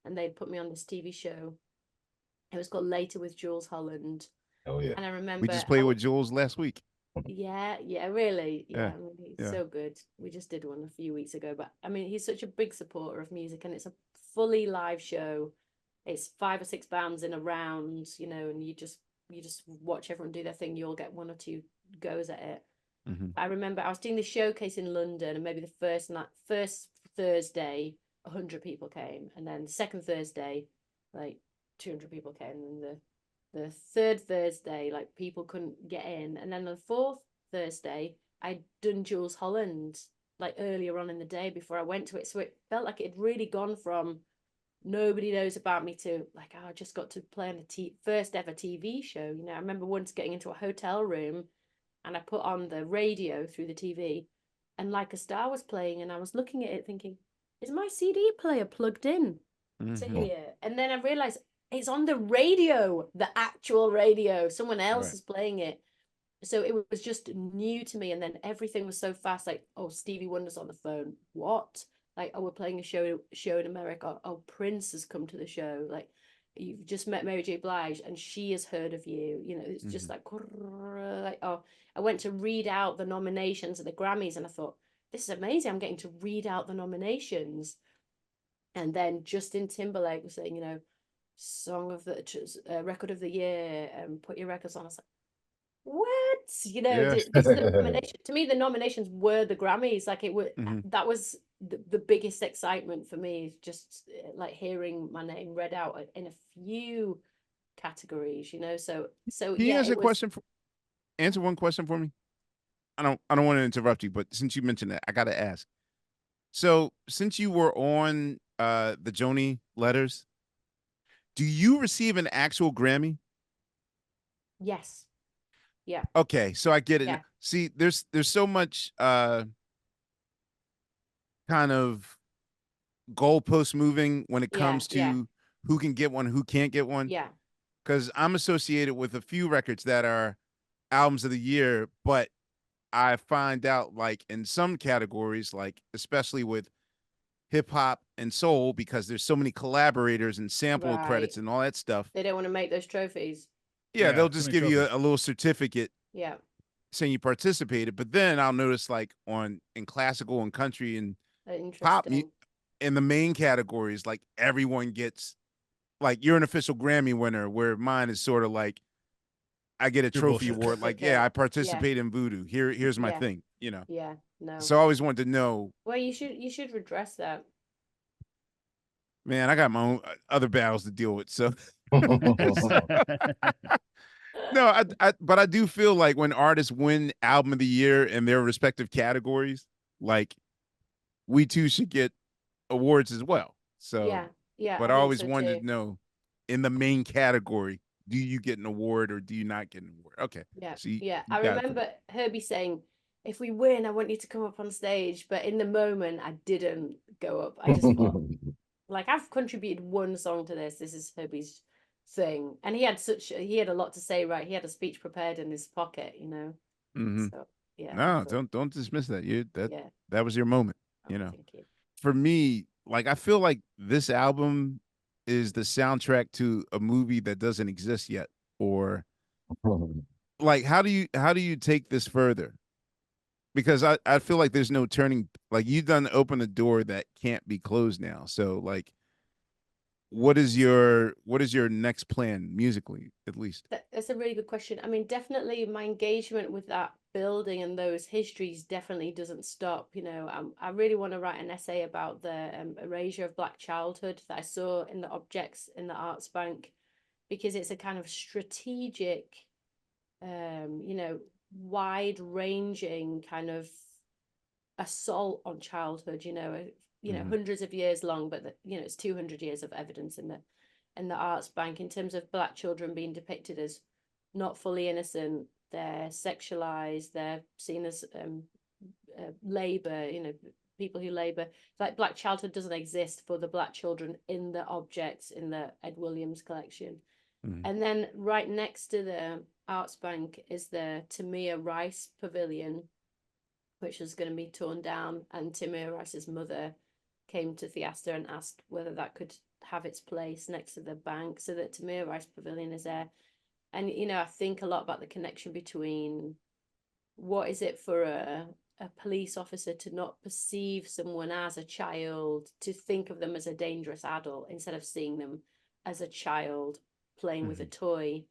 and they'd put me on this TV show. It was called Later with Jules Holland. Oh yeah. And I remember we just played with Jules last week. Yeah, really. Yeah, Yeah. I mean, he's so good. We just did one a few weeks ago, but I mean, he's such a big supporter of music, and it's a fully live show. It's 5 or 6 bands in a round, you know, and you just watch everyone do their thing. You all get 1 or 2 goes at it. I remember I was doing the showcase in London, and maybe the first Thursday, 100 people came, and then the second Thursday, like 200 people came, and the third Thursday, like people couldn't get in. And then the fourth Thursday, I'd done Jules Holland like earlier on in the day before I went to it. So it felt like it had really gone from nobody knows about me to like, oh, I just got to play on the first ever TV show. You know, I remember once getting into a hotel room and I put on the radio through the TV and Like a Star was playing, and I was looking at it thinking, is my CD player plugged in to here? And then I realized, it's on the radio, the actual radio. Someone else is playing it. So it was just new to me. And then everything was so fast. Like, oh, Stevie Wonder's on the phone. What? Like, oh, we're playing a show in America. Oh, Prince has come to the show. Like, you've just met Mary J. Blige and she has heard of you. You know, it's just like, oh, I went to read out the nominations of the Grammys, and I thought, this is amazing. I'm getting to read out the nominations. And then Justin Timberlake was saying, you know, song of the record of the year, and put your records on. I was like, what? You know, this is the nomination. To me, the nominations were the Grammys. Like, it was that was the biggest excitement for me, just like hearing my name read out in a few categories, you know. So Can you answer one question for me? I don't want to interrupt you, but since you mentioned that, I gotta ask. So since you were on the Joni letters, do you receive an actual Grammy? Yes. Yeah. Okay, so I get it. Yeah. See, there's so much kind of goalpost moving when it comes to who can get one, who can't get one. Yeah. because I'm associated with a few records that are albums of the year, but I find out like in some categories, like especially with hip hop and soul, because there's so many collaborators and sample credits Right. and all that stuff. They don't want to make those trophies. Yeah, Yeah, they'll too just many give you trophies. a little certificate Yeah. saying you participated. But then I'll notice like in classical and country and pop Interesting. in the main categories, like everyone gets like you're an official Grammy winner, where mine is sort of like I get a You're trophy bullshit. award. Like, yeah, I Yeah. participate in Voodoo. Here's my Yeah. thing, you know. Yeah. No. So I always wanted to know, Well, you should redress that. man, I got my own other battles to deal with. So no, but I do feel like when artists win album of the year in their respective categories, like we too should get awards as well. So, Yeah. Yeah. but I I think always so wanted too. to know in the main category, do you get an award or do you not get an award? Okay. Yeah. So you I got it. remember Herbie saying, if we win, I want you to come up on stage. But in the moment, I didn't go up. I just thought, like, I've contributed one song to this. This is Herbie's thing. And he had a lot to say, right? He had a speech prepared in his pocket, you know? Mhm. So, yeah. No, so, don't dismiss that. yeah. That was your moment, Oh, you know. thank you. For me, like I feel like this album is the soundtrack to a movie that doesn't exist yet. Or like how do you take this further? Because I feel like there's no turning, like you done open a door that can't be closed now. So like what is your next plan musically, at least? That's a really good question. I mean, definitely my engagement with that building and those histories definitely doesn't stop. You know, I really want to write an essay about the erasure of Black childhood that I saw in the objects in the Arts Bank, because it's a kind of strategic, you know, wide-ranging kind of assault on childhood. You know, hundreds of years long, but you know, it's 200 years of evidence in the Arts Bank in terms of Black children being depicted as not fully innocent. They're sexualized. They're seen as labor. You know, people who labor. Like Black childhood doesn't exist for the Black children in the objects in the Ed Williams collection. And then right next to the Arts Bank is the Tamir Rice Pavilion, which was going to be torn down. And Tamir Rice's mother came to Theaster and asked whether that could have its place next to the bank, so that Tamir Rice Pavilion is there. And, you know, I think a lot about the connection between what is it for a police officer to not perceive someone as a child, to think of them as a dangerous adult instead of seeing them as a child playing with a toy,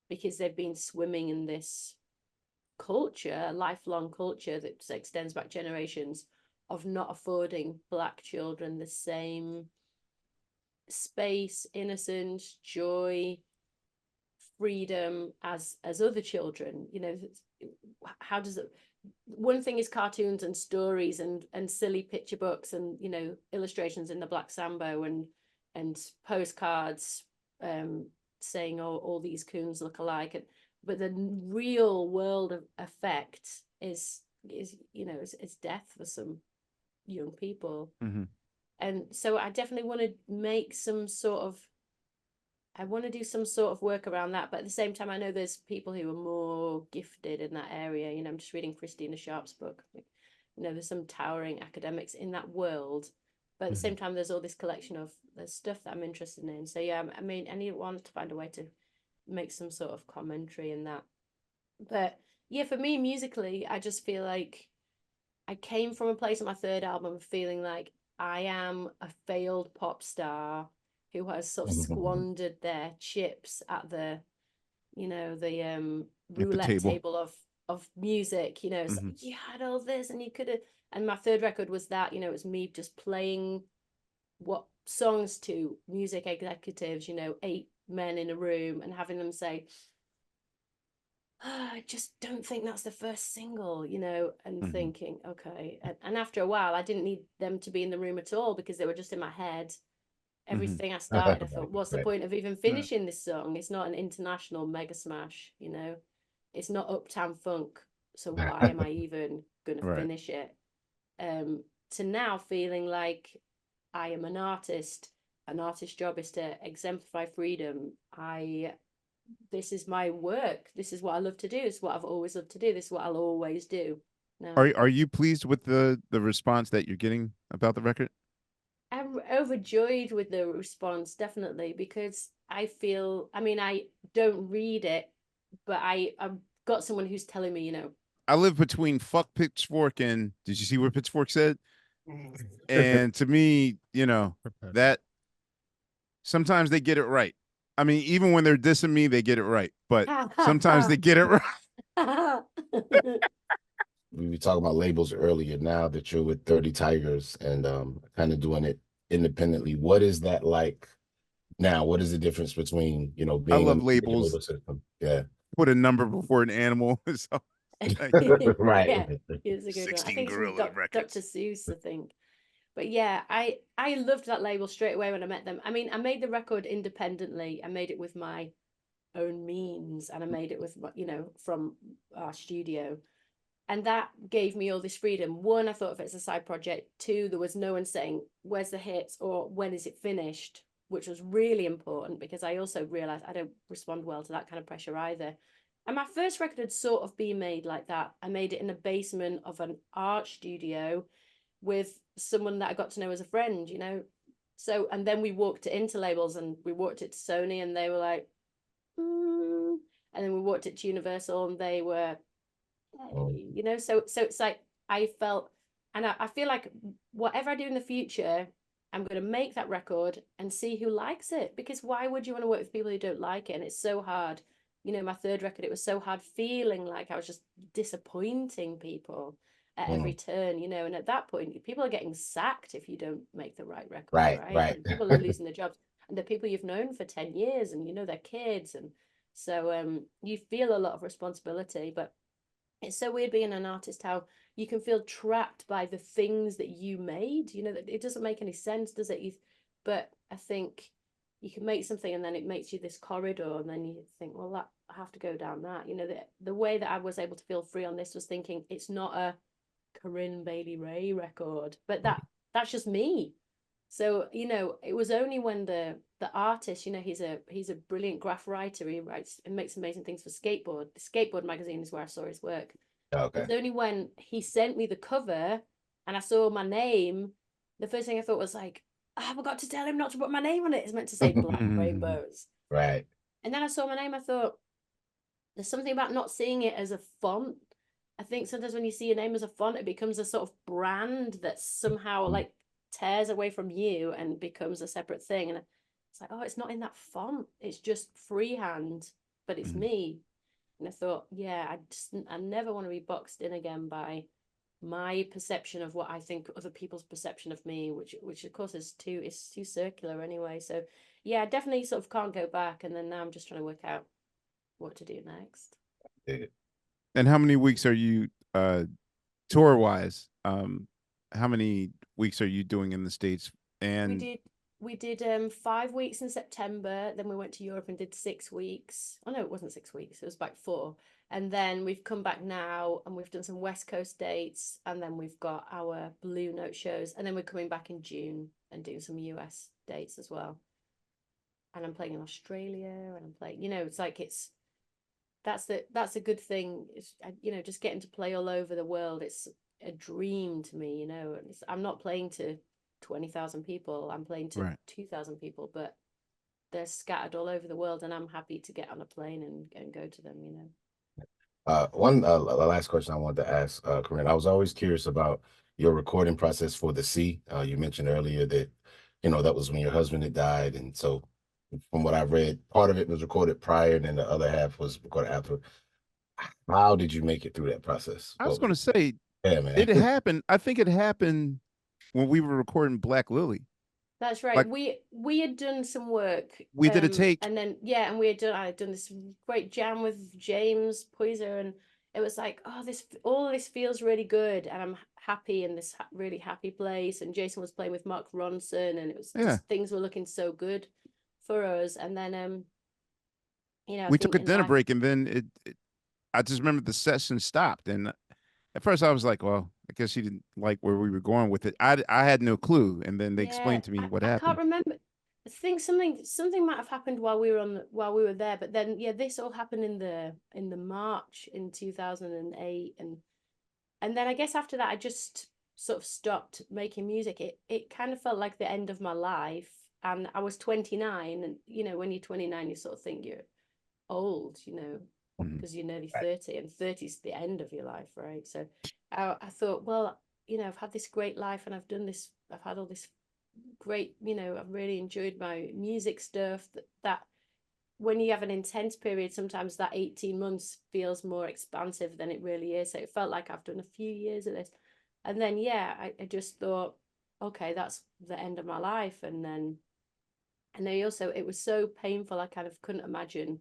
because they've been swimming in this culture, a lifelong culture that extends back generations, of not affording Black children the same space, innocence, joy, freedom as other children. You know, how does it, one thing is cartoons and stories and silly picture books and, you know, illustrations in the Black Sambo and postcards saying, oh, all these coons look alike, but the real world of effect is you know, it's death for some young people. And so I definitely want to make some sort of, I want to do some sort of work around that. But at the same time, I know there's people who are more gifted in that area. You know, I'm just reading Christina Sharp's book. You know, there's some towering academics in that world. But at the same time, there's all this collection of the stuff that I'm interested in. So yeah, I mean, I want to find a way to make some sort of commentary in that. But yeah, for me, musically, I just feel like I came from a place on my third album feeling like I am a failed pop star who has sort of squandered their chips at the, you know, the roulette table of music. You know, it's like, you had all this and you could have. And my third record was that, you know, it was me just playing what songs to music executives, you know, 8 men in a room, and having them say, I just don't think that's the first single, you know, and thinking, okay. And after a while, I didn't need them to be in the room at all, because they were just in my head. Everything I started, I thought, what's the point of even finishing this song? It's not an international mega smash, you know, it's not Uptown Funk. So why am I even going to finish it? To now feeling like I am an artist. An artist's job is to exemplify freedom. I this is my work. This is what I love to do. This is what I've always loved to do. This is what I'll always do. No. Are you pleased with the response that you're getting about the record? I'm overjoyed with the response, definitely, because I feel, I mean, I don't read it, but I've got someone who's telling me, you know. I live between fuck Pitchfork and, did you see what Pitchfork said? And to me, you know, that sometimes they get it right. I mean, even when they're dissing me, they get it right. But sometimes they get it right. We were talking about labels earlier. Now that you're with 30 Tigers and kind of doing it independently, what is that like now? What is the difference between, you know, being I love labels. label system? Yeah. Put a number before an animal. So, right. Yeah, it's a good 16 one. I think Gorilla it's Records. Dr. Seuss, I think. But yeah, I loved that label straight away when I met them. I mean, I made the record independently. I made it with my own means, and I made it with, you know, from our studio. And that gave me all this freedom. One, I thought of it as a side project. Two, there was no one saying, where's the hits or when is it finished? Which was really important because I also realized I don't respond well to that kind of pressure either. And my first record had sort of been made like that. I made it in the basement of an art studio with someone that I got to know as a friend, you know. So, and then we walked it into labels and we walked it to Sony and they were like, and then we walked it to Universal and they were, you know, so it's like I felt, and I feel like whatever I do in the future, I'm going to make that record and see who likes it, because why would you want to work with people who don't like it? And it's so hard, you know. My third record, it was so hard feeling like I was just disappointing people at every turn, you know. And at that point, people are getting sacked if you don't make the right record, right? And people are losing their jobs, and the people you've known for 10 years and you know their kids, and so you feel a lot of responsibility. But it's so weird being an artist, how you can feel trapped by the things that you made, you know, that it doesn't make any sense, does it? But I think you can make something and then it makes you this corridor, and then you think, well, that I have to go down that, you know. The way that I was able to feel free on this was thinking it's not a Corinne Bailey Rae record, but that's just me. So, you know, it was only when the artist, you know, he's a brilliant graph writer. He writes and makes amazing things for Skateboard. The Skateboard magazine is where I saw his work. Okay. It's only when he sent me the cover and I saw my name, the first thing I thought was like, oh, I forgot to tell him not to put my name on it. It's meant to say Black Rainbows. Right. And then I saw my name, I thought, there's something about not seeing it as a font. I think sometimes when you see your name as a font, it becomes a sort of brand that somehow like tears away from you and becomes a separate thing. And it's like, oh, it's not in that font. It's just freehand, but it's me. And I thought, yeah, I never want to be boxed in again by my perception of what I think other people's perception of me, which of course is too circular anyway. So yeah, I definitely sort of can't go back. And then now I'm just trying to work out what to do next. And how many weeks are you tour wise? How many weeks are you doing in the States? And we did 5 weeks in September, then we went to Europe and did 6 weeks. Oh no, it wasn't 6 weeks, it was like 4. And then we've come back now and we've done some West Coast dates, and then we've got our Blue Note shows, and then we're coming back in June and doing some US dates as well. And I'm playing in Australia, and I'm playing, you know, it's like that's a good thing. It's, you know, just getting to play all over the world. It's a dream to me, you know. I'm not playing to 20,000 people. I'm playing to 2,000 people, but they're scattered all over the world, and I'm happy to get on a plane and go to them, you know. One last question I wanted to ask, Corinne. I was always curious about your recording process for The Sea. You mentioned earlier that, you know, that was when your husband had died, and so from what I've read, part of it was recorded prior, and then the other half was recorded after. How did you make it through that process? I was going to say, yeah, man, it happened. I think it happened when we were recording Black Lily. That's right. Like, we had done some work. We did a take, and then I had done this great jam with James Poyser, and it was like, oh, all this feels really good, and I'm happy in this really happy place. And Jason was playing with Mark Ronson, and it was just things were looking so good for us. And then you know, we took a dinner break, and then I just remember the session stopped, and at first I was like, well, I guess he didn't like where we were going with it. I had no clue, and then they explained to me what happened. I can't remember. I think something might have happened while we were there, but then yeah, this all happened in the March in 2008, and then I guess after that I just sort of stopped making music. It kind of felt like the end of my life, and I was 29, and you know, when you're 29 you sort of think you're old, you know, because you're nearly 30, and 30 is the end of your life, right? So I thought, well, you know, I've had this great life, and I've had all this great, you know, I've really enjoyed my music stuff, that when you have an intense period, sometimes that 18 months feels more expansive than it really is. So it felt like I've done a few years of this, and then yeah, I just thought, okay, that's the end of my life. And then also it was so painful, I kind of couldn't imagine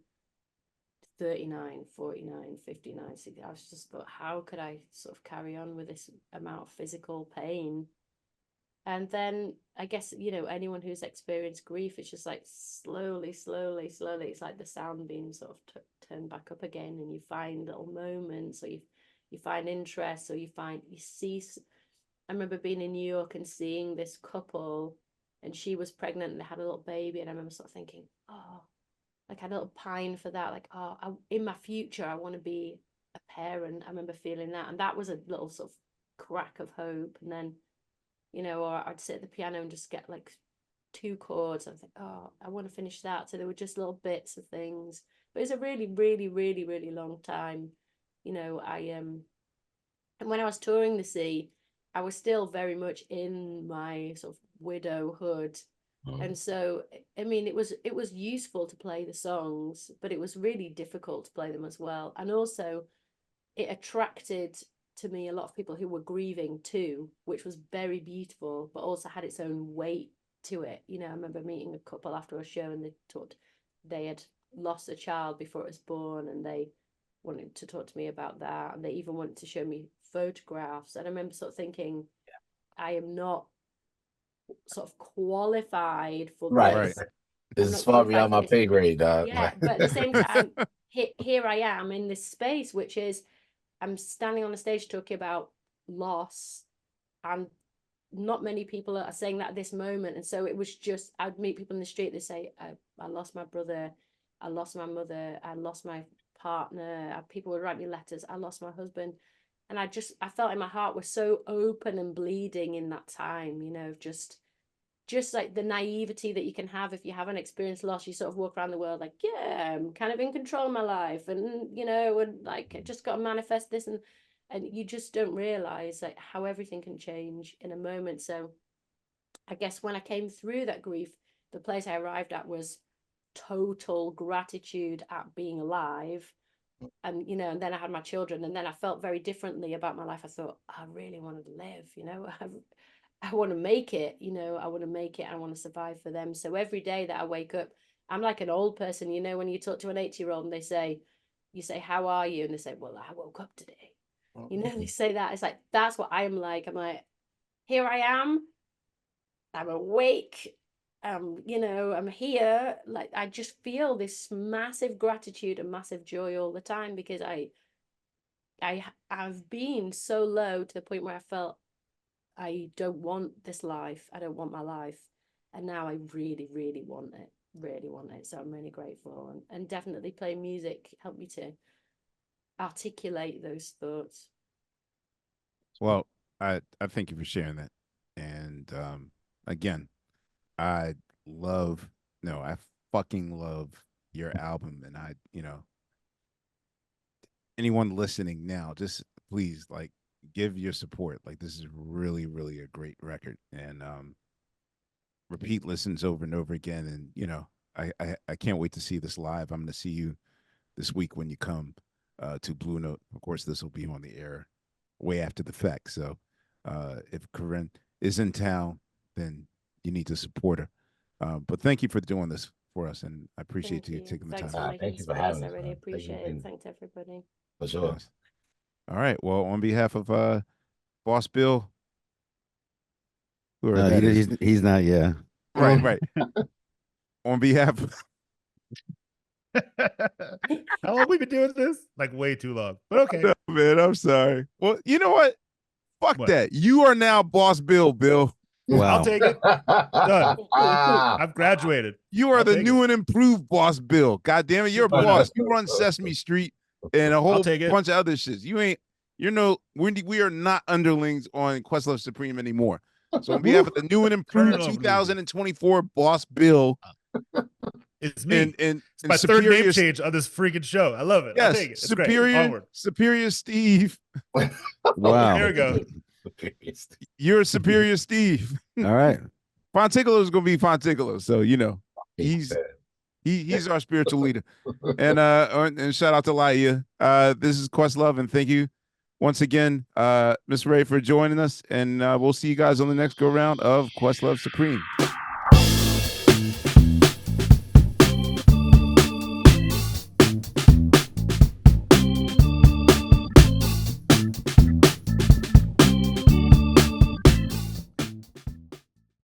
39, 49, 59, 60. I was just thought, how could I sort of carry on with this amount of physical pain? And then I guess, you know, anyone who's experienced grief, it's just like slowly, it's like the sound being sort of turned back up again, and you find little moments, or you find interest, or you see. I remember being in New York and seeing this couple, and she was pregnant and they had a little baby, and I remember sort of thinking, oh, like I had a little pine for that, like, oh, in my future I want to be a parent. I remember feeling that, and that was a little sort of crack of hope. And then, you know, or I'd sit at the piano and just get like 2 chords. I was like, oh, I want to finish that. So there were just little bits of things. But it's a really, really, really, really long time. You know, and when I was touring the sea, I was still very much in my sort of widowhood. And so, I mean, it was useful to play the songs, but it was really difficult to play them as well. And also it attracted to me a lot of people who were grieving too, which was very beautiful, but also had its own weight to it. You know, I remember meeting a couple after a show, and they had lost a child before it was born, and they wanted to talk to me about that, and they even wanted to show me photographs. And I remember sort of thinking, I am not sort of qualified for this. This is far beyond my pay grade, dog. Yeah, but at the same time, here I am in this space, which is, I'm standing on a stage talking about loss, and not many people are saying that at this moment. And so it was just, I'd meet people in the street, they say, I lost my brother, I lost my mother, I lost my partner. People would write me letters, I lost my husband. And I felt in my heart was so open and bleeding in that time, you know, just like the naivety that you can have if you haven't experienced loss. You sort of walk around the world like, yeah, I'm kind of in control of my life, and you know, and like I just got to manifest this, and you just don't realize like how everything can change in a moment. So I guess when I came through that grief, the place I arrived at was total gratitude at being alive. And you know, and then I had my children, and then I felt very differently about my life. I thought, I really wanted to live, you know, I want to make it, you know, I want to make it. I want to survive for them. So every day that I wake up, I'm like an old person, you know, when you talk to an 80-year-old and you say, how are you? And they say, well, I woke up today. You know, they say that. It's like, that's what I'm like. I'm like, here I am. I'm awake. You know, I'm here. Like, I just feel this massive gratitude and massive joy all the time, because I've been so low to the point where I felt, I don't want this life. I don't want my life. And now I really, really want it. Really want it. So I'm really grateful. And definitely playing music helped me to articulate those thoughts. Well, I thank you for sharing that. And again, I fucking love your album. And you know, anyone listening now, just please like give your support. Like, this is really, really a great record, and repeat listens over and over again. And you know, I can't wait to see this live. I'm going to see you this week when you come to Blue Note. Of course, this will be on the air way after the fact. So if Corinne is in town, then you need to support her. But thank you for doing this for us, and I appreciate you taking the time. Thank you for having us. I really appreciate it. Thanks everybody. For sure. Yes. All right. Well, on behalf of Boss Bill, he's not. Yeah. Right. On behalf of How long we been doing this? Like way too long. But okay. No, man, I'm sorry. Well, you know what? Fuck that. You are now Boss Bill, Bill. Wow. I'll take it. Done. I've graduated. You are I'll the take new it. and improved boss, Bill. God damn it, you're a Why not? boss. You run Sesame Street and a whole take it. bunch of other shits. You ain't. You're no. We are not underlings on Questlove Supreme anymore. So on behalf of the new and improved Turn it over, 2024 boss, Bill, It's me. and It's my third name change on this freaking show. I love it. I'll yes, take it. It's great. superior, Onward. superior Steve. Wow. There we go. You're superior Steve. All right. Fonticolo is gonna be Fonticolo, so you know he's our spiritual leader. And shout out to Laia. This is Questlove, and thank you once again, Miss Rae, for joining us. And we'll see you guys on the next go round of Questlove Supreme.